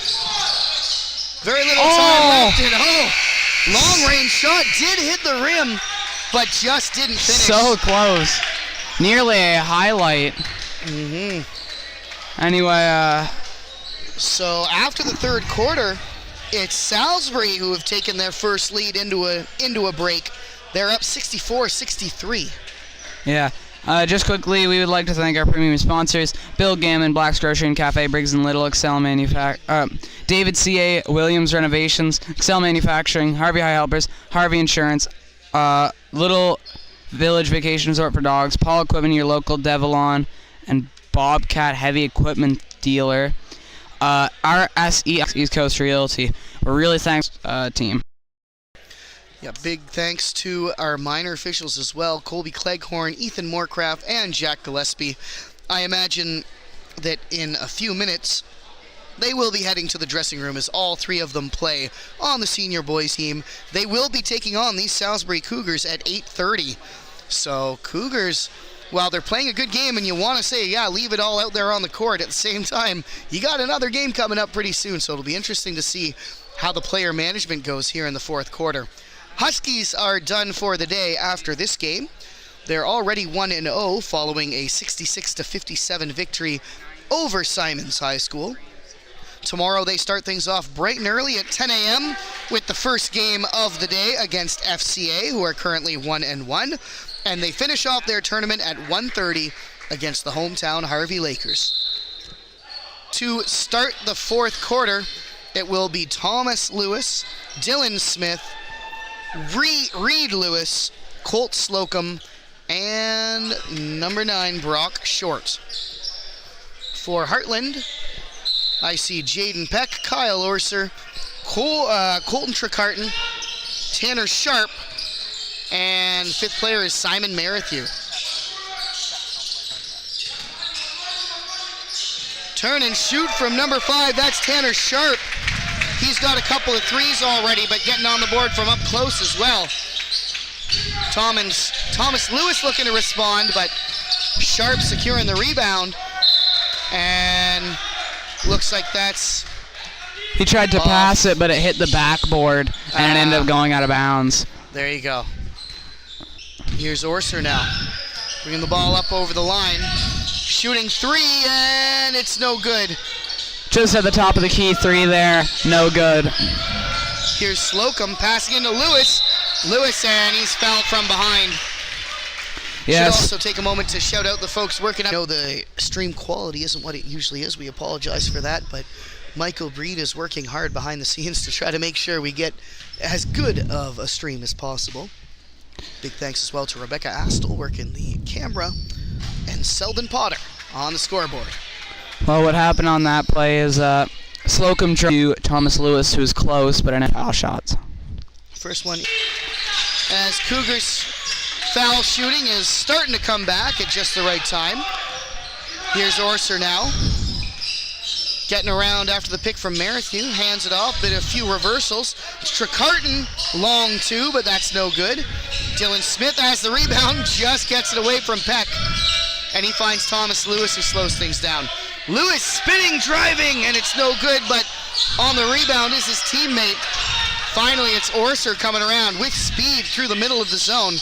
A: Very little time left. And long range shot did hit the rim, but just didn't finish.
B: So close. Nearly a highlight. Anyway,
A: so after the third quarter, it's Salisbury who have taken their first lead into a break. They're up 64-63.
B: Yeah. Just quickly, we would like to thank our premium sponsors: Bill Gammon, Black's Grocery and Café, Briggs and Little, David C.A. Williams Renovations, Excel Manufacturing, Harvey High Helpers, Harvey Insurance, Little Village Vacation Resort for Dogs, Paul Equipment, your local Devilon, and Bobcat Heavy Equipment Dealer, RSEI East Coast Realty. We're really thanks, team.
A: Yeah, big thanks to our minor officials as well, Colby Cleghorn, Ethan Moorcraft, and Jack Gillespie. I imagine that in a few minutes, they will be heading to the dressing room as all three of them play on the senior boys team. They will be taking on these Salisbury Cougars at 8:30. So Cougars, while they're playing a good game and you want to say, yeah, leave it all out there on the court, at the same time, you got another game coming up pretty soon. So it'll be interesting to see how the player management goes here in the fourth quarter. Huskies are done for the day after this game. They're already 1-0 following a 66-57 victory over Simons High School. Tomorrow they start things off bright and early at 10 a.m. with the first game of the day against FCA, who are currently 1-1. And they finish off their tournament at 1:30 against the hometown Harvey Lakers. To start the fourth quarter, it will be Thomas Lewis, Dylan Smith, Reed Lewis, Colt Slocum, and number 9, Brock Short. For Heartland, I see Jaden Peck, Kyle Orser, Colton Trecarton, Tanner Sharp, and fifth player is Simon Merrithew. Turn and shoot from number 5, that's Tanner Sharp. He's got a couple of threes already, but getting on the board from up close as well. Thomas Lewis looking to respond, but Sharp securing the rebound. And looks like that's...
B: He tried to pass it, but it hit the backboard, and it ended up going out of bounds.
A: There you go. Here's Orser now. Bringing the ball up over the line. Shooting 3, and it's no good.
B: Just at the top of the key, 3 there, no good.
A: Here's Slocum passing into Lewis. Lewis, and he's fouled from behind.
B: Yes.
A: Should also take a moment to shout out the folks working out. I know the stream quality isn't what it usually is. We apologize for that, but Michael Breed is working hard behind the scenes to try to make sure we get as good of a stream as possible. Big thanks as well to Rebecca Astle working the camera, and Selden Potter on the scoreboard.
B: Well, what happened on that play is Slocum to Thomas Lewis, who's close, but in foul shots.
A: First one, as Cougars foul shooting is starting to come back at just the right time. Here's Orser now. Getting around after the pick from Merrithew, hands it off, but a few reversals. Trecarton, long 2, but that's no good. Dylan Smith has the rebound, just gets it away from Peck. And he finds Thomas Lewis, who slows things down. Lewis spinning, driving, and it's no good, but on the rebound is his teammate. Finally, it's Orser coming around with speed through the middle of the zone.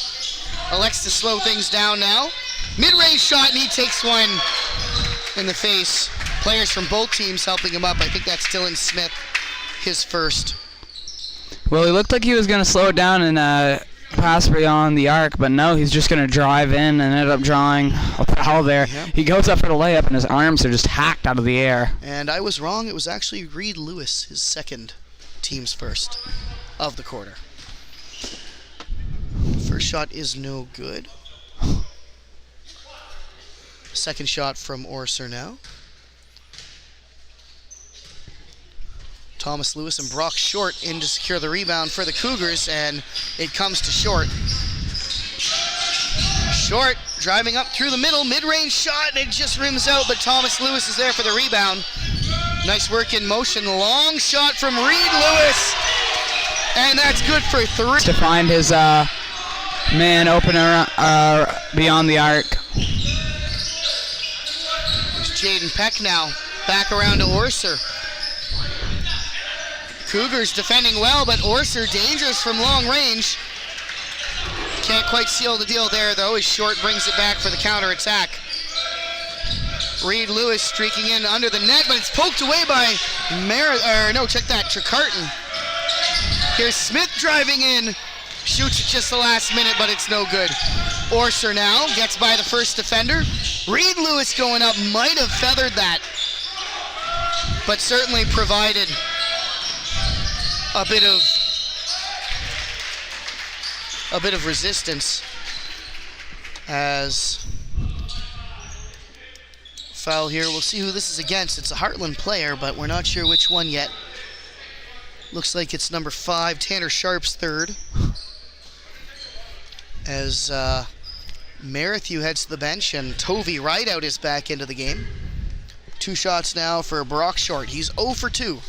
A: Elects to slow things down now. Mid-range shot, and he takes one in the face. Players from both teams helping him up. I think that's Dylan Smith, his first.
B: Well, he looked like he was going to slow it down and pass beyond the arc, but no, he's just going to drive in and ended up drawing a foul there. Yep. He goes up for the layup, and his arms are just hacked out of the air.
A: And I was wrong. It was actually Reed Lewis, his second, team's first of the quarter. First shot is no good. Second shot from Orser now. Thomas Lewis and Brock Short in to secure the rebound for the Cougars, and it comes to Short. Short, driving up through the middle, mid-range shot, and it just rims out, but Thomas Lewis is there for the rebound. Nice work in motion, long shot from Reed Lewis, and that's good for 3.
B: To find his man opener beyond the arc.
A: There's Jaden Peck now, back around to Orser. Cougars defending well, but Orser dangerous from long range. Can't quite seal the deal there, though, as Short brings it back for the counterattack. Reed Lewis streaking in under the net, but it's poked away by Trecarton. Here's Smith driving in, shoots at just the last minute, but it's no good. Orser now gets by the first defender. Reed Lewis going up might have feathered that, but certainly provided a bit of resistance, as foul here. We'll see who this is against. It's a Heartland player, but we're not sure which one yet. Looks like it's number 5, Tanner Sharp's third, as Merrithew heads to the bench and Tovey Rideout is back into the game. 2 shots now for Brock Short. He's 0 for 2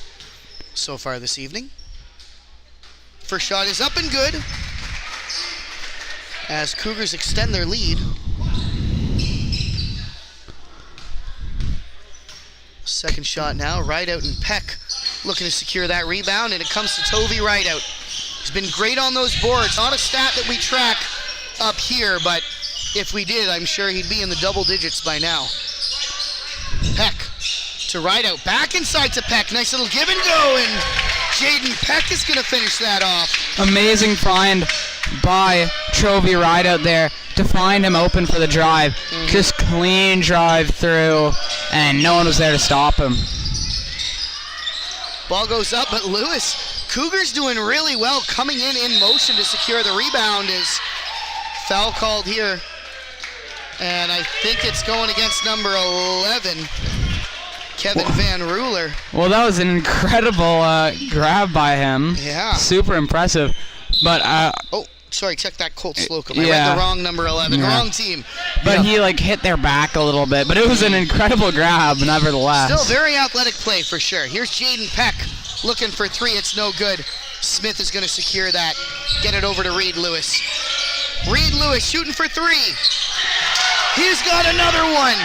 A: so far this evening. First shot is up and good, as Cougars extend their lead. Second shot now, Rideout and Peck looking to secure that rebound, and it comes to Tovey Rideout. He's been great on those boards. Not a stat that we track up here, but if we did, I'm sure he'd be in the double digits by now. Peck to Rideout, back inside to Peck. Nice little give and go, and Jaden Peck is going to finish that off.
B: Amazing find by Tovey Rideout there to find him open for the drive. Just clean drive through, and no one was there to stop him.
A: Ball goes up, but Lewis, Cougars doing really well coming in motion to secure the rebound. Is foul called here, and I think it's going against number 11, Kevin Van Ruler.
B: Well, that was an incredible grab by him.
A: Yeah.
B: Super impressive. But
A: oh, sorry, check that Colt Slocum. I
B: yeah.
A: read the wrong number 11,
B: Yeah.
A: wrong team.
B: But he hit their back a little bit. But it was an incredible grab, nevertheless.
A: Still very athletic play for sure. Here's Jaden Peck looking for 3. It's no good. Smith is going to secure that. Get it over to Reed Lewis. Reed Lewis shooting for 3. He's got another one.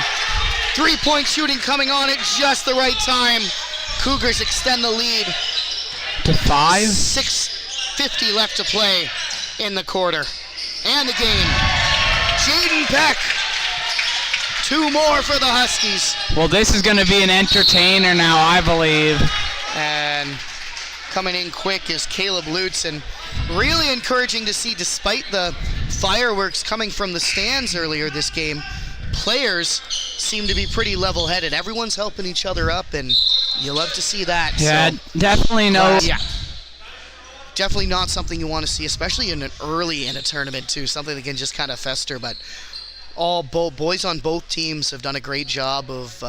A: 3-point shooting coming on at just the right time. Cougars extend the lead
B: to 5.
A: 6:50 left to play in the quarter and the game. Jaden Peck, 2 more for the Huskies.
B: Well, this is going to be an entertainer now, I believe.
A: And coming in quick is Caleb Lutz, and really encouraging to see, despite the fireworks coming from the stands earlier this game, players seem to be pretty level-headed. Everyone's helping each other up, and you love to see that.
B: Yeah,
A: so,
B: definitely no.
A: Yeah. Definitely not something you want to see, especially in a tournament too. Something that can just kind of fester. But boys on both teams have done a great job of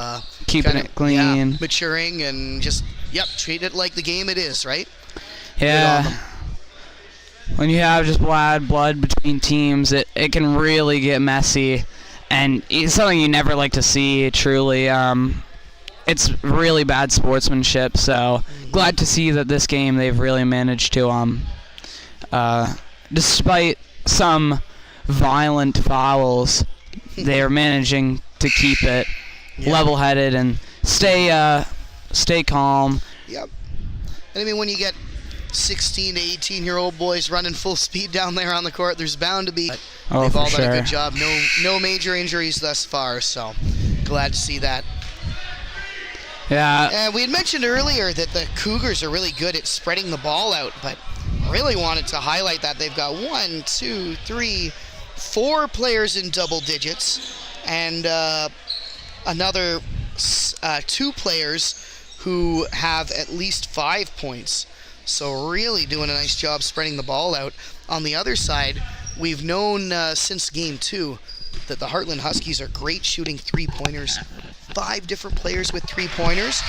B: keeping it clean,
A: maturing, and just treat it like the game it is, right?
B: Yeah. When you have just blood between teams, it can really get messy, and it's something you never like to see. Truly, it's really bad sportsmanship. So glad to see that this game they've really managed to, despite some violent fouls, they are managing to keep it level-headed and stay calm.
A: Yep. And I mean, when you get 16 to 18-year-old boys running full speed down there on the court, there's bound to be. They've all done a good job. No major injuries thus far, so glad to see that.
B: Yeah.
A: And we had mentioned earlier that the Cougars are really good at spreading the ball out, but really wanted to highlight that they've got 1, 2, 3, 4 players in double digits, and another 2 players who have at least 5 points. So really doing a nice job spreading the ball out. On the other side, we've known since game 2 that the Heartland Huskies are great shooting 3-pointers. 5 different players with 3-pointers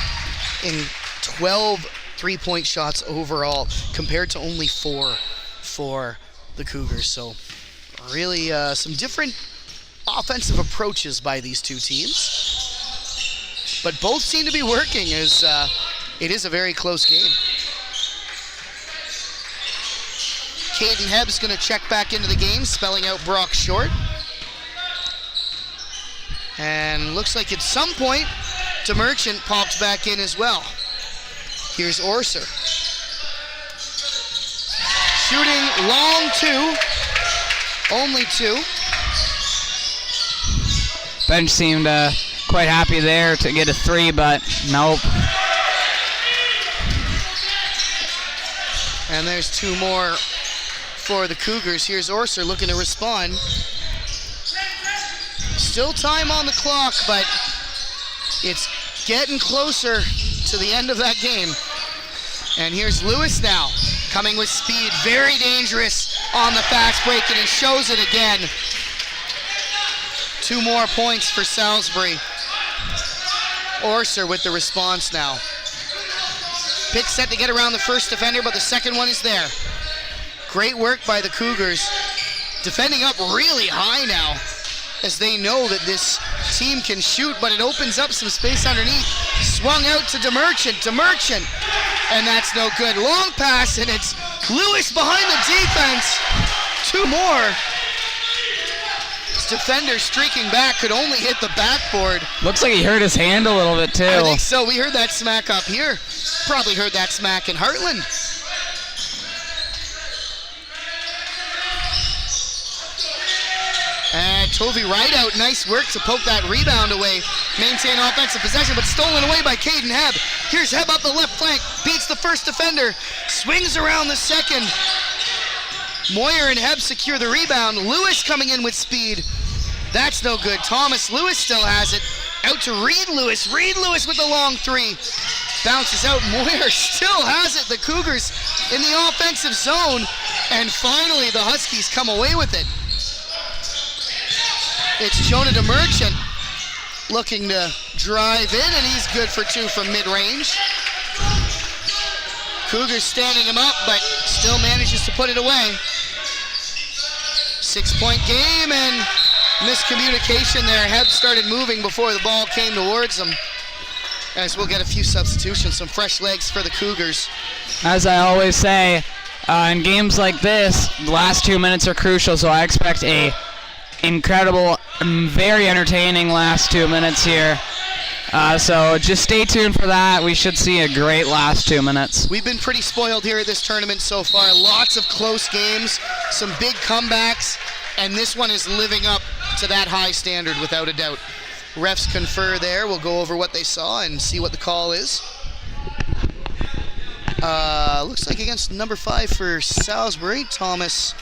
A: and 12 3-point shots overall, compared to only 4 for the Cougars. So really some different offensive approaches by these two teams. But both seem to be working as it is a very close game. Caden Hebb's going to check back into the game, spelling out Brock Short. And looks like at some point, DeMerchant popped back in as well. Here's Orser. Shooting long two. Only two.
B: Bench seemed quite happy there to get a three, but nope.
A: And there's two more for the Cougars. Here's Orser looking to respond. Still time on the clock, but it's getting closer to the end of that game. And here's Lewis now, coming with speed. Very dangerous on the fast break, and he shows it again. 2 more points for Salisbury. Orser with the response now. Pick set to get around the first defender, but the second one is there. Great work by the Cougars. Defending up really high now, as they know that this team can shoot, but it opens up some space underneath. Swung out to DeMerchant. DeMerchant, and that's no good. Long pass, and it's Lewis behind the defense. 2 more. This defender streaking back could only hit the backboard.
B: Looks like he hurt his hand a little bit too.
A: I think so. We heard that smack up here. Probably heard that smack in Heartland. And Tovey Rideout, nice work to poke that rebound away. Maintain offensive possession, but stolen away by Caden Hebb. Here's Hebb up the left flank, beats the first defender, swings around the second. Moyer and Hebb secure the rebound. Lewis coming in with speed. That's no good. Thomas Lewis still has it. Out to Reed Lewis. Reed Lewis with the long three. Bounces out. Moyer still has it. The Cougars in the offensive zone. And finally the Huskies come away with it. It's Jonah DeMerchant looking to drive in, and he's good for 2 from mid-range. Cougars standing him up, but still manages to put it away. 6-point game, and miscommunication there. Hebb started moving before the ball came towards him. As we'll get a few substitutions, some fresh legs for the Cougars.
B: As I always say, in games like this, the last 2 minutes are crucial, so I expect a incredible, very entertaining last 2 minutes here. So just stay tuned for that. We should see a great last 2 minutes.
A: We've been pretty spoiled here at this tournament so far. Lots of close games, some big comebacks, and this one is living up to that high standard without a doubt. Refs confer there. We'll go over what they saw and see what the call is. Looks like against number 5 for Salisbury, Thomas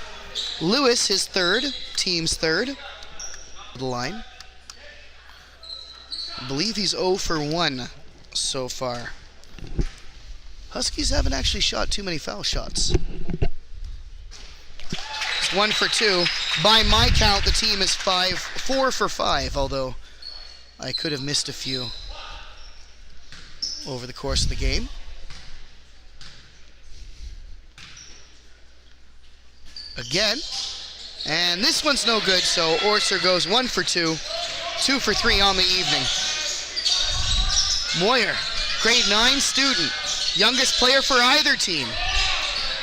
A: Lewis, his third, team's third. The line. I believe he's 0 for 1 so far. Huskies haven't actually shot too many foul shots. It's 1 for 2. By my count, the team is 4 for 5, although I could have missed a few over the course of the game. Again, and this one's no good, so Orser goes 1 for 2, 2 for 3 on the evening. Moyer, grade 9 student, youngest player for either team,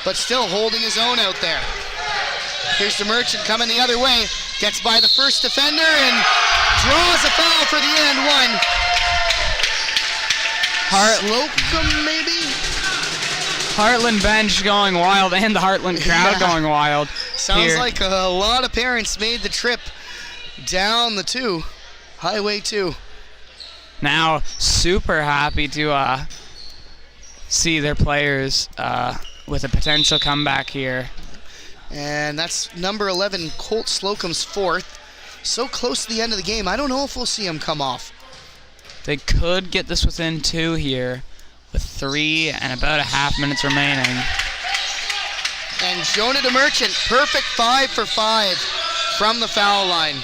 A: but still holding his own out there. Here's DeMerchant coming the other way, gets by the first defender and draws a foul for the and one. Slocum, maybe?
B: Heartland bench going wild, and the Heartland crowd going wild.
A: Sounds
B: here.
A: like a lot of parents made the trip down the 2, Highway 2.
B: Now super happy to see their players with a potential comeback here.
A: And that's number 11, Colt Slocum's 4th. So close to the end of the game, I don't know if we'll see him come off.
B: They could get this within 2 here with 3 and about a half minutes remaining.
A: And Jonah DeMerchant, perfect 5 for 5 from the foul line.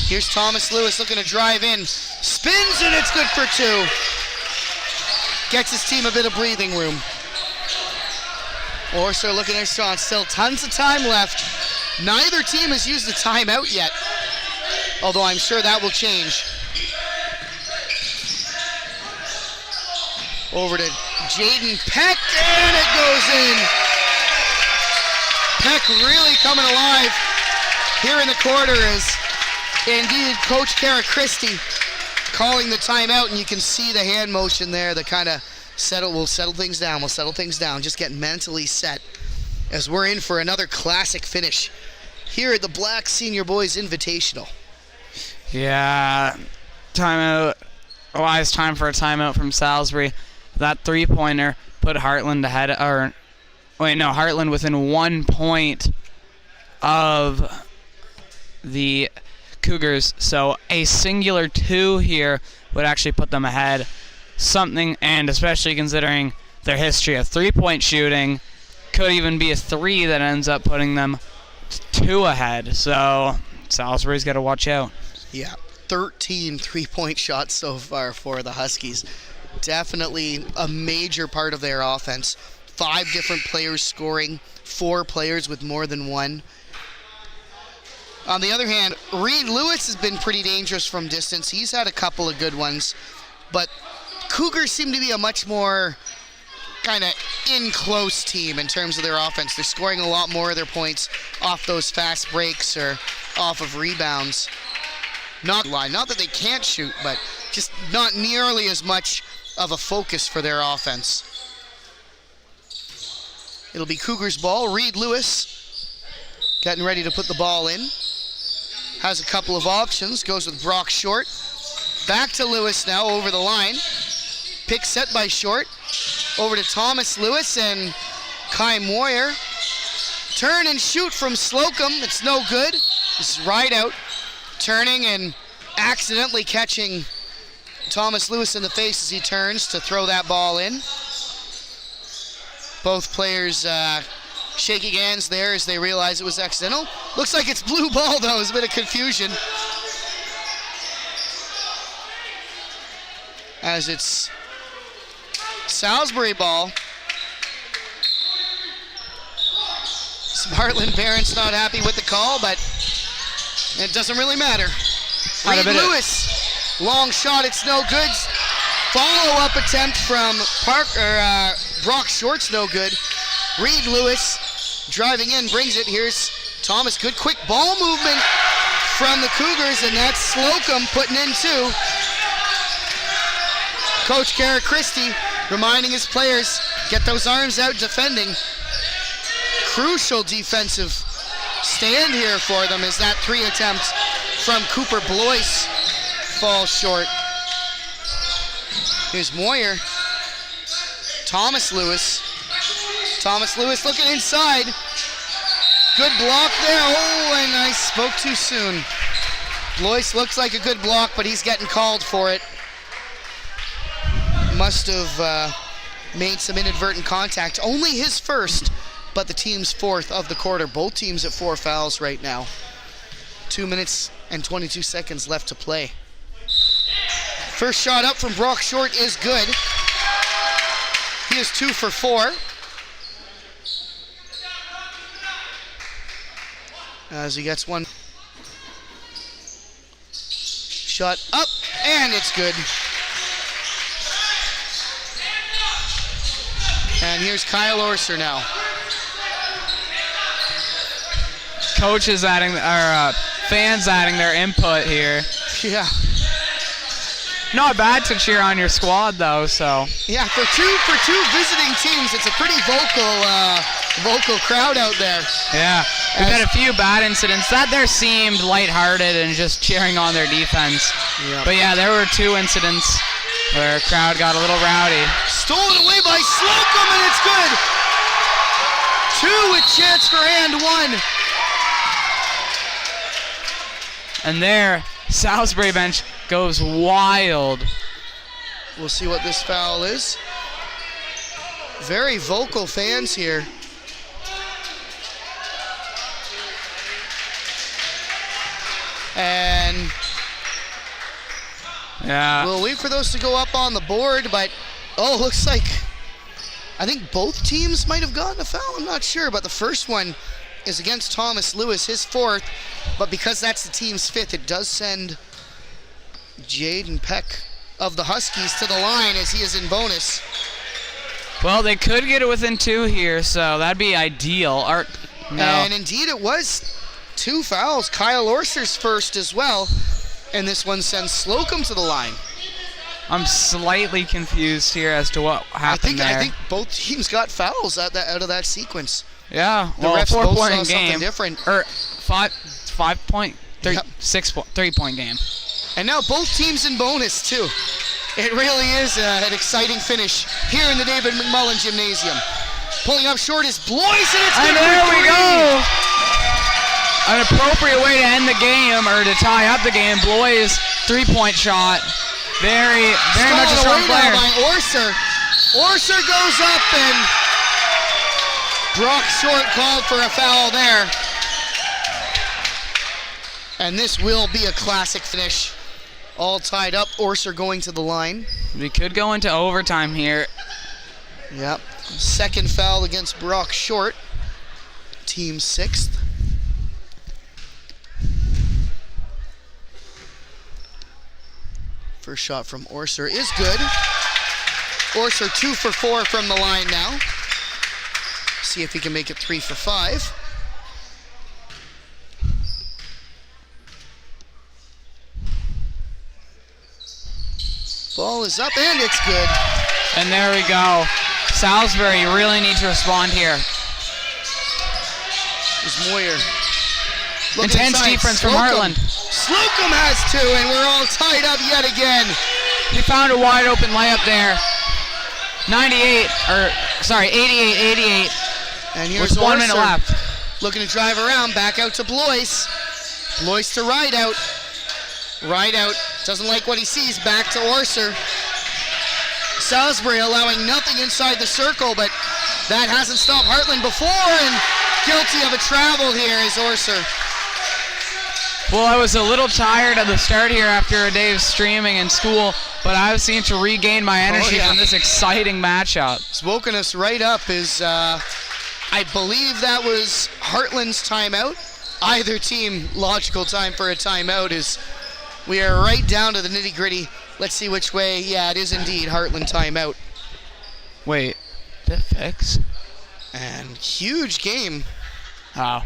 A: Here's Thomas Lewis looking to drive in. Spins, and it's good for 2. Gets his team a bit of breathing room. Orser looking at Sean. Still tons of time left. Neither team has used the timeout yet. although I'm sure that will change. Over to Jaden Peck, and it goes in. Peck really coming alive here in the quarter as indeed Coach Kara Christie calling the timeout, and you can see the hand motion there that kind of we'll settle things down, just getting mentally set as we're in for another classic finish here at the Black Senior Boys Invitational.
B: Yeah, timeout. It's time for a timeout from Salisbury. That three-pointer put Heartland ahead, Heartland within 1 point of the Cougars. So a singular 2 here would actually put them ahead. Something, and especially considering their history of three-point shooting, could even be a 3 that ends up putting them 2 ahead. So Salisbury's got to watch out.
A: Yeah, 13 three-point shots so far for the Huskies. Definitely a major part of their offense. 5 different players scoring, 4 players with more than 1. On the other hand, Reed Lewis has been pretty dangerous from distance. He's had a couple of good ones, but Cougars seem to be a much more kind of in-close team in terms of their offense. They're scoring a lot more of their points off those fast breaks or off of rebounds. Not that they can't shoot, but just not nearly as much of a focus for their offense. It'll be Cougars ball. Reed Lewis getting ready to put the ball in. Has a couple of options. Goes with Brock Short. Back to Lewis now over the line. Pick set by Short. Over to Thomas Lewis and Kai Moyer. Turn and shoot from Slocum. It's no good. It's right out. Turning and accidentally catching Thomas Lewis in the face as he turns to throw that ball in. Both players shaking hands there as they realize it was accidental. Looks like it's blue ball though. There's a bit of confusion. As it's Salisbury ball. Some Heartland parents not happy with the call, but it doesn't really matter. Reed Lewis, long shot, it's no good. Follow-up attempt from Brock Short's no good. Reed Lewis driving in, brings it. Here's Thomas, good quick ball movement from the Cougars, and that's Slocum putting in 2. Coach Kara Christie reminding his players, get those arms out defending. Crucial defensive stand here for them as that 3 attempts from Cooper Blois falls short. Here's Moyer. Thomas Lewis. Thomas Lewis looking inside. Good block there. Oh, and I spoke too soon. Blois looks like a good block, but he's getting called for it. Must have made some inadvertent contact. Only his first, but the team's 4th of the quarter. Both teams at 4 fouls right now. 2 minutes and 22 seconds left to play. First shot up from Brock Short is good. He is 2 for 4. As he gets one. Shot up, and it's good. And here's Kyle Orser now.
B: Coaches adding, fans adding their input here.
A: Yeah.
B: Not bad to cheer on your squad though, so.
A: Yeah, for two visiting teams, it's a pretty vocal crowd out there.
B: Yeah, we've had a few bad incidents. That there seemed lighthearted and just cheering on their defense.
A: Yep.
B: But yeah, there were 2 incidents where a crowd got a little rowdy.
A: Stolen away by Slocum, and it's good. 2 with chance for and 1.
B: And there, Salisbury bench goes wild.
A: We'll see what this foul is. Very vocal fans here. And
B: yeah,
A: we'll wait for those to go up on the board, but looks like I think both teams might have gotten a foul. I'm not sure, but the first one is against Thomas Lewis, his 4th, but because that's the team's 5th, it does send Jaden Peck of the Huskies to the line as he is in bonus.
B: Well, they could get it within 2 here, so that'd be ideal. No.
A: And indeed it was 2 fouls. Kyle Orser's first as well, and this one sends Slocum to the line.
B: I'm slightly confused here as to what happened there.
A: I think both teams got fouls out of that sequence.
B: Yeah,
A: The
B: well,
A: refs
B: 4
A: both
B: point
A: saw something
B: game.
A: different.
B: Or 5 point, 3 point game.
A: And now both teams in bonus too. It really is an exciting finish here in the David McMullen Gymnasium. Pulling up short is Blois, and it's good.
B: And there we go. An appropriate way to end the game, or to tie up the game. Blois' 3-point shot. Very much a strong player.
A: By Orser. Orser goes up, and Brock Short called for a foul there. And this will be a classic finish. All tied up. Orser going to the line.
B: We could go into overtime here.
A: Yep. Second foul against Brock Short. Team 6th. First shot from Orser is good. Orser 2 for 4 from the line now. See if he can make it 3 for 5. Ball is up and it's good.
B: And there we go. Salisbury really need to respond here.
A: There's Moyer.
B: Intense defense from Heartland.
A: Slocum has 2, and we're all tied up yet again.
B: He found a wide open layup there. 88.
A: And here's
B: with 1 minute
A: Orser
B: left.
A: looking to drive around, back out to Blois. Blois to Rideout. Rideout doesn't like what he sees, back to Orser. Salisbury allowing nothing inside the circle, but that hasn't stopped Heartland before, and guilty of a travel here is Orser.
B: Well, I was a little tired at the start here after a day of streaming in school, but I've seemed to regain my energy from this exciting matchup.
A: It's woken us right up is, I believe that was Heartland's timeout. Either team, logical time for a timeout is, we are right down to the nitty gritty. Let's see which way. Yeah, it is indeed Heartland timeout.
B: Wait, did it fix?
A: And huge game
B: Oh.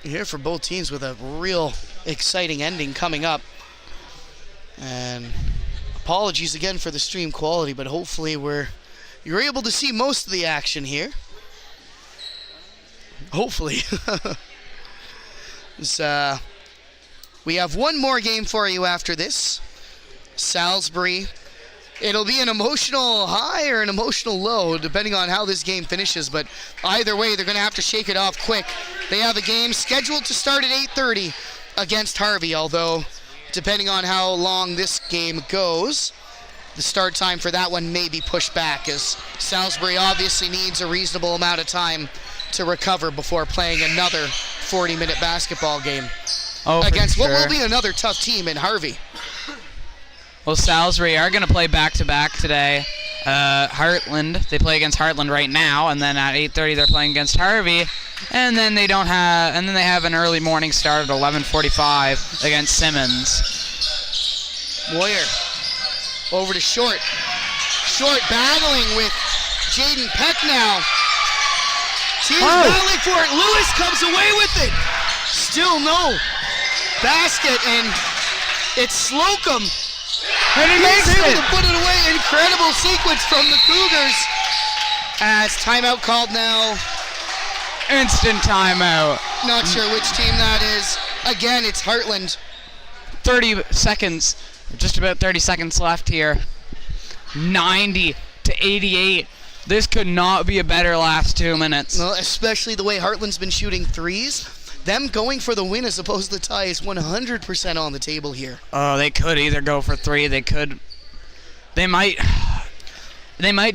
A: here for both teams with a real exciting ending coming up. And apologies again for the stream quality, but hopefully you're able to see most of the action here. Hopefully. We have one more game for you after this. Salisbury. It'll be an emotional high or an emotional low, depending on how this game finishes. But either way, they're going to have to shake it off quick. They have a game scheduled to start at 8:30 against Harvey, although depending on how long this game goes, the start time for that one may be pushed back, as Salisbury obviously needs a reasonable amount of time to recover before playing another 40-minute basketball game against what will be another tough team in Harvey.
B: Well, Salisbury are going to play back-to-back today. Heartland, they play against Heartland right now, and then at 8:30 they're playing against Harvey, and then they have an early morning start at 11:45 against Simmons.
A: Moyer over to Short. Short battling with Jaden Peck now. Team's battling for it. Lewis comes away with it. Still no basket, and it's Slocum.
B: And he makes
A: able
B: it.
A: to put it away. Incredible sequence from the Cougars. As timeout called now.
B: Instant timeout.
A: Not sure which team that is. Again, it's Heartland.
B: 30 seconds. Just about 30 seconds left here. 90-88. This could not be a better last 2 minutes.
A: Well, especially the way Heartland's been shooting threes. Them going for the win as opposed to the tie is 100% on the table here.
B: Oh, they could either go for 3. They might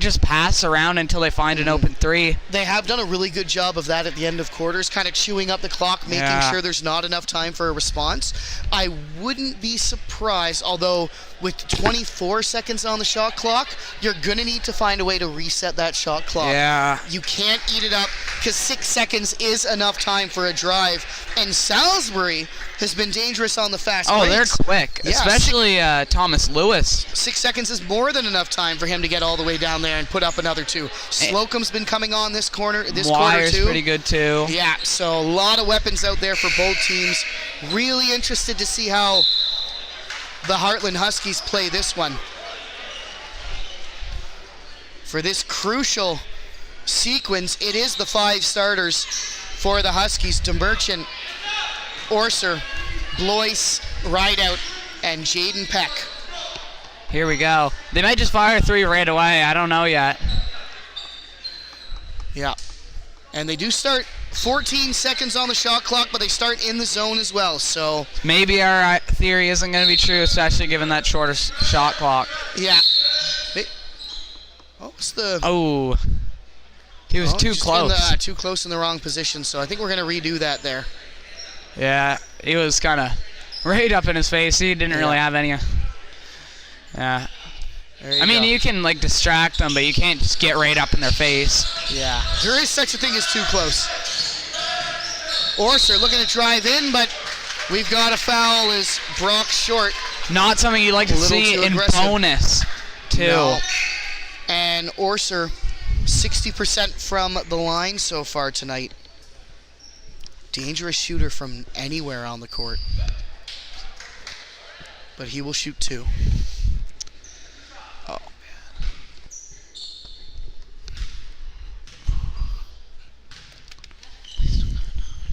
B: just pass around until they find an open 3.
A: They have done a really good job of that at the end of quarters, kind of chewing up the clock, making sure there's not enough time for a response. I wouldn't be surprised, although with 24 seconds on the shot clock, you're going to need to find a way to reset that shot clock.
B: Yeah.
A: You can't eat it up because 6 seconds is enough time for a drive. And Salisbury has been dangerous on the fast breaks.
B: They're quick,
A: Yeah,
B: especially Thomas Lewis.
A: 6 seconds is more than enough time for him to get all the way down there and put up another 2. Slocum's been coming on this quarter too.
B: Pretty good too.
A: Yeah, so a lot of weapons out there for both teams. Really interested to see how the Heartland Huskies play this one. For this crucial sequence, it is the 5 starters for the Huskies: DeMerchant, Orser, Blois, Rideout, and Jaden Peck.
B: Here we go. They might just fire 3 right away. I don't know yet.
A: Yeah. And they do start 14 seconds on the shot clock, but they start in the zone as well, so...
B: Maybe our theory isn't going to be true, especially given that shorter shot clock.
A: Yeah. What's the...
B: Oh. He was too close.
A: Too close in the wrong position, so I think we're going to redo that there.
B: Yeah, he was kind of right up in his face. He didn't really have any... Yeah. I mean, you can like distract them, but you can't just get right up in their face.
A: Yeah, there is such a thing as too close. Orser looking to drive in, but we've got a foul as Brock Short.
B: Not something you like to see in bonus, too.
A: No. And Orser, 60% from the line so far tonight. Dangerous shooter from anywhere on the court. But he will shoot 2. Oh, man.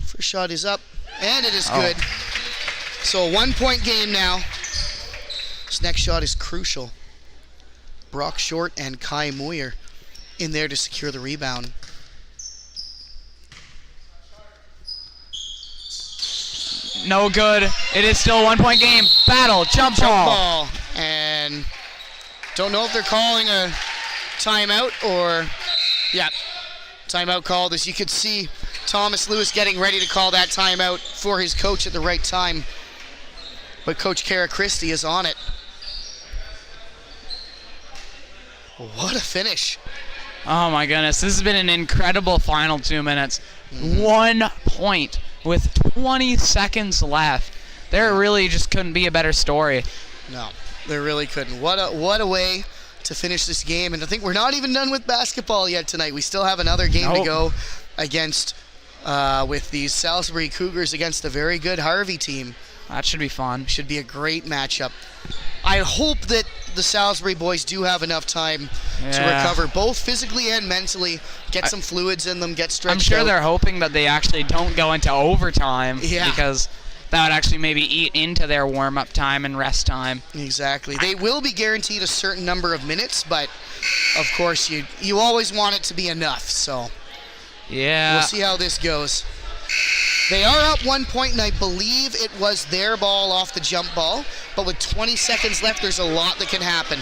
A: First shot is up, and it is good. So a 1-point game now. This next shot is crucial. Brock Short and Kai Moyer in there to secure the rebound.
B: No good. It is still a 1-point game. Battle, jump ball.
A: And don't know if they're calling a timeout or, yeah, timeout called. As you could see, Thomas Lewis getting ready to call that timeout for his coach at the right time. But Coach Kara Christie is on it. What a finish.
B: Oh my goodness, this has been an incredible final 2 minutes. 1 point with 20 seconds left. There really just couldn't be a better story.
A: No, there really couldn't. What a way to finish this game. And I think we're not even done with basketball yet tonight. We still have another game to go against with these Salisbury Cougars against a very good Harvey team.
B: That should be fun.
A: Should be a great matchup. I hope that the Salisbury boys do have enough time to recover, both physically and mentally, get some fluids in them, get stretched out.
B: I'm sure they're hoping that they actually don't go into overtime because that would actually maybe eat into their warm-up time and rest time.
A: Exactly. They will be guaranteed a certain number of minutes, but of course you always want it to be enough, so we'll see how this goes. They are up 1 point, and I believe it was their ball off the jump ball. But with 20 seconds left, there's a lot that can happen.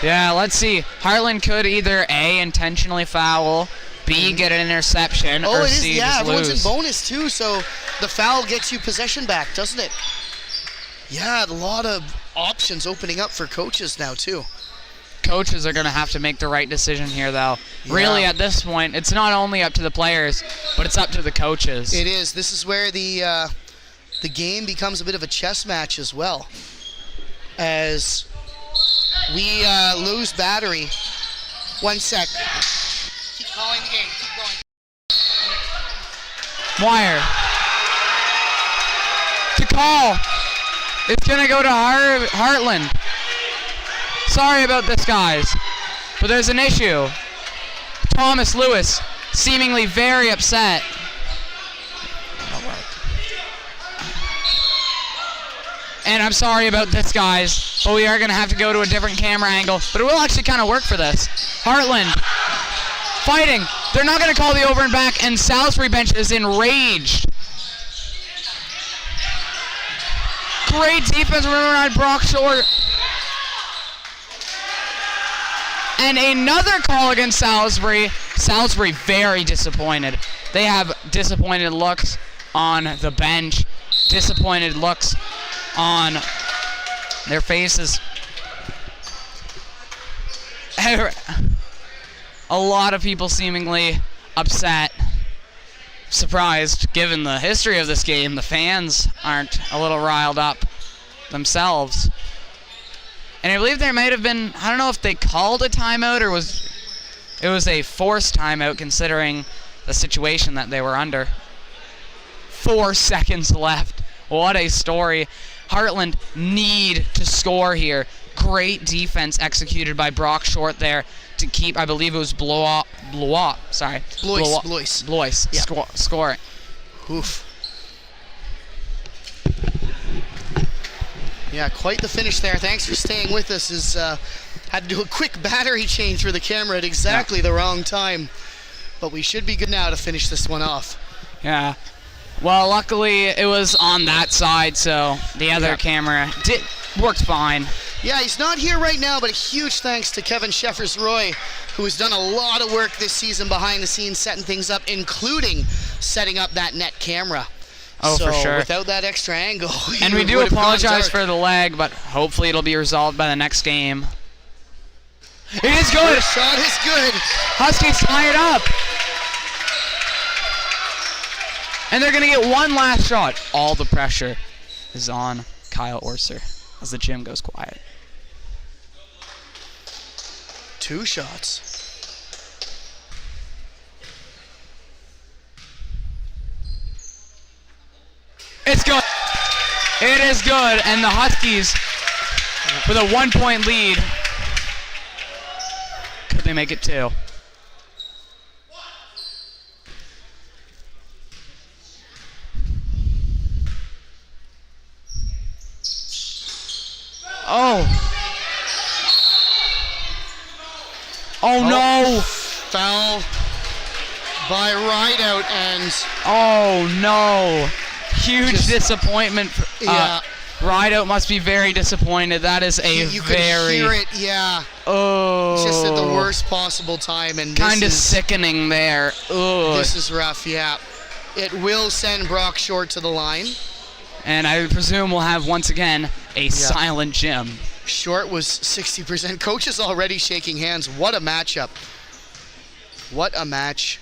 B: Yeah, let's see. Heartland could either A, intentionally foul, B, get an interception, or C, just lose.
A: Everyone's in bonus too, so the foul gets you possession back, doesn't it? Yeah, a lot of options opening up for coaches now too.
B: Coaches are going to have to make the right decision here, though. Yeah. Really, at this point, it's not only up to the players, but it's up to the coaches.
A: It is. This is where the game becomes a bit of a chess match as well. As we lose battery. 1 sec. Keep calling the game. Keep going.
B: Moyer. To call. It's going to go to Heartland. Sorry about this, guys, but there's an issue. Thomas Lewis seemingly very upset. And I'm sorry about this, guys, but we are going to have to go to a different camera angle, but it will actually kind of work for this. Heartland fighting. They're not going to call the over and back, and Salisbury bench is enraged. Great defense around Brock Short. And another call against Salisbury. Salisbury very disappointed. They have disappointed looks on the bench, disappointed looks on their faces. A lot of people seemingly upset, surprised, given the history of this game. The fans aren't a little riled up themselves. And I believe there might have been, I don't know if they called a timeout or it was a forced timeout considering the situation that they were under. 4 seconds left. What a story. Heartland need to score here. Great defense executed by Brock Short there to keep, I believe it was Blois,
A: Yeah.
B: Score it.
A: Oof. Yeah, quite the finish there. Thanks for staying with us. Had to do a quick battery change for the camera at exactly the wrong time. But we should be good now to finish this one off.
B: Yeah. Well, luckily it was on that side, so the other camera worked fine.
A: Yeah, he's not here right now, but a huge thanks to Kevin Sheffers-Roy, who has done a lot of work this season behind the scenes, setting things up, including setting up that net camera.
B: Oh,
A: so
B: for sure.
A: Without that extra angle,
B: and we do apologize for the lag, but hopefully it'll be resolved by the next game. It is good.
A: The shot is good.
B: Huskies tie it up. And they're going to get one last shot. All the pressure is on Kyle Orser as the gym goes quiet.
A: 2 shots.
B: It's good. It is good. And the Huskies with a 1-point lead. Could they make it 2? Oh no!
A: Foul by Rideout and...
B: Oh no! Huge disappointment. Rideout must be very disappointed. That is a
A: you
B: very...
A: You could hear it, yeah.
B: Oh.
A: Just at the worst possible time. And
B: kind of sickening there. Oh.
A: This is rough, yeah. It will send Brock Short to the line.
B: And I presume we'll have, once again, a silent gym.
A: Short was 60%. Coaches already shaking hands. What a matchup. What a match.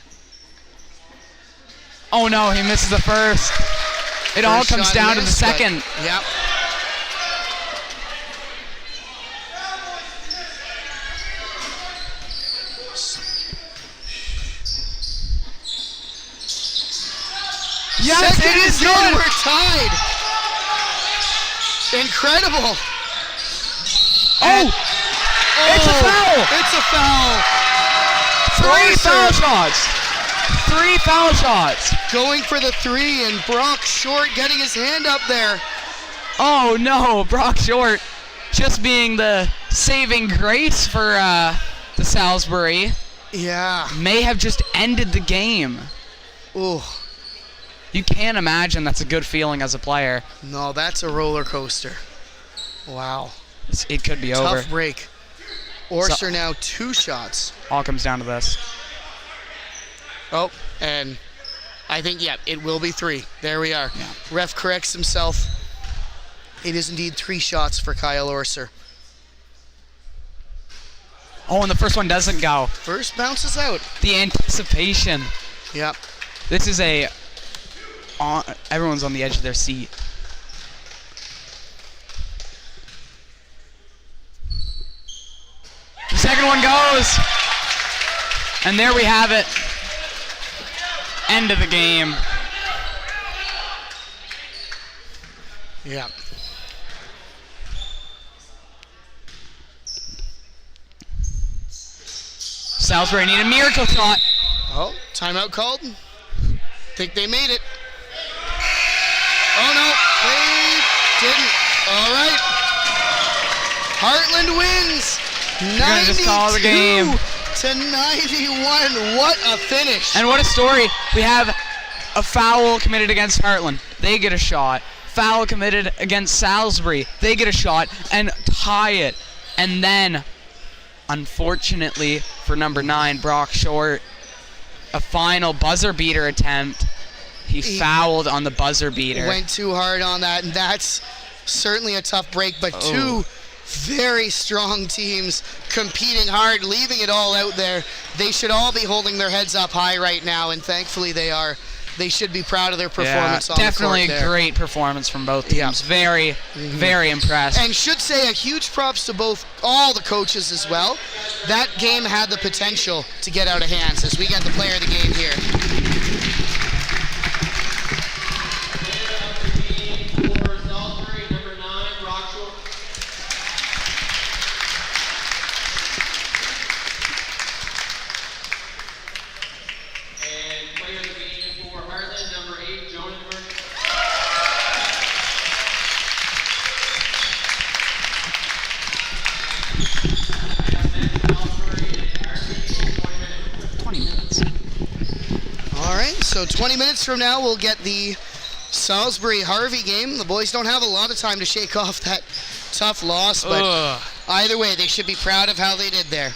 B: Oh no, he misses the first. It all comes down to the second.
A: Yep.
B: Yes,
A: second
B: it is
A: good.
B: good.
A: We're tied. Incredible.
B: It's a foul.
A: It's a foul.
B: 3 foul shots. 3 foul shots.
A: Going for the 3, and Brock Short getting his hand up there.
B: Oh no, Brock Short just being the saving grace for the Salisbury.
A: Yeah.
B: May have just ended the game.
A: Ooh.
B: You can't imagine that's a good feeling as a player.
A: No, that's a roller coaster. Wow.
B: It could be over.
A: Tough break. Orser now 2 shots.
B: All comes down to this.
A: Oh, and I think, it will be 3. There we are.
B: Yeah.
A: Ref corrects himself. It is indeed 3 shots for Kyle Orser.
B: Oh, and the first one doesn't go.
A: First bounces out.
B: The anticipation.
A: Yep.
B: This is everyone's on the edge of their seat. The second one goes. And there we have it. End of the game.
A: Yeah.
B: Salisbury need a miracle shot.
A: Oh, timeout called. Think they made it. Oh no, they didn't. All right. Heartland wins.
B: You're gonna just call the game.
A: To 91. What a finish.
B: And what a story. We have a foul committed against Heartland. They get a shot. Foul committed against Salisbury. They get a shot and tie it. And then, unfortunately for number 9, Brock Short, a final buzzer beater attempt. He fouled on the buzzer beater.
A: Went too hard on that, and that's certainly a tough break, but 2 very strong teams competing hard, leaving it all out there. They should all be holding their heads up high right now, and thankfully they are. They should be proud of their performance on the court
B: definitely
A: there.
B: a great performance from both teams. Very, very impressed.
A: And should say a huge props to all the coaches as well. That game had the potential to get out of hands as we get the player of the game here. So 20 minutes from now, we'll get the Salisbury-Harvey game. The boys don't have a lot of time to shake off that tough loss, but either way, they should be proud of how they did there.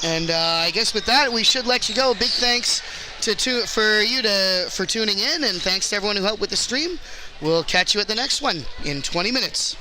A: And I guess with that, we should let you go. Big thanks for tuning in, and thanks to everyone who helped with the stream. We'll catch you at the next one in 20 minutes.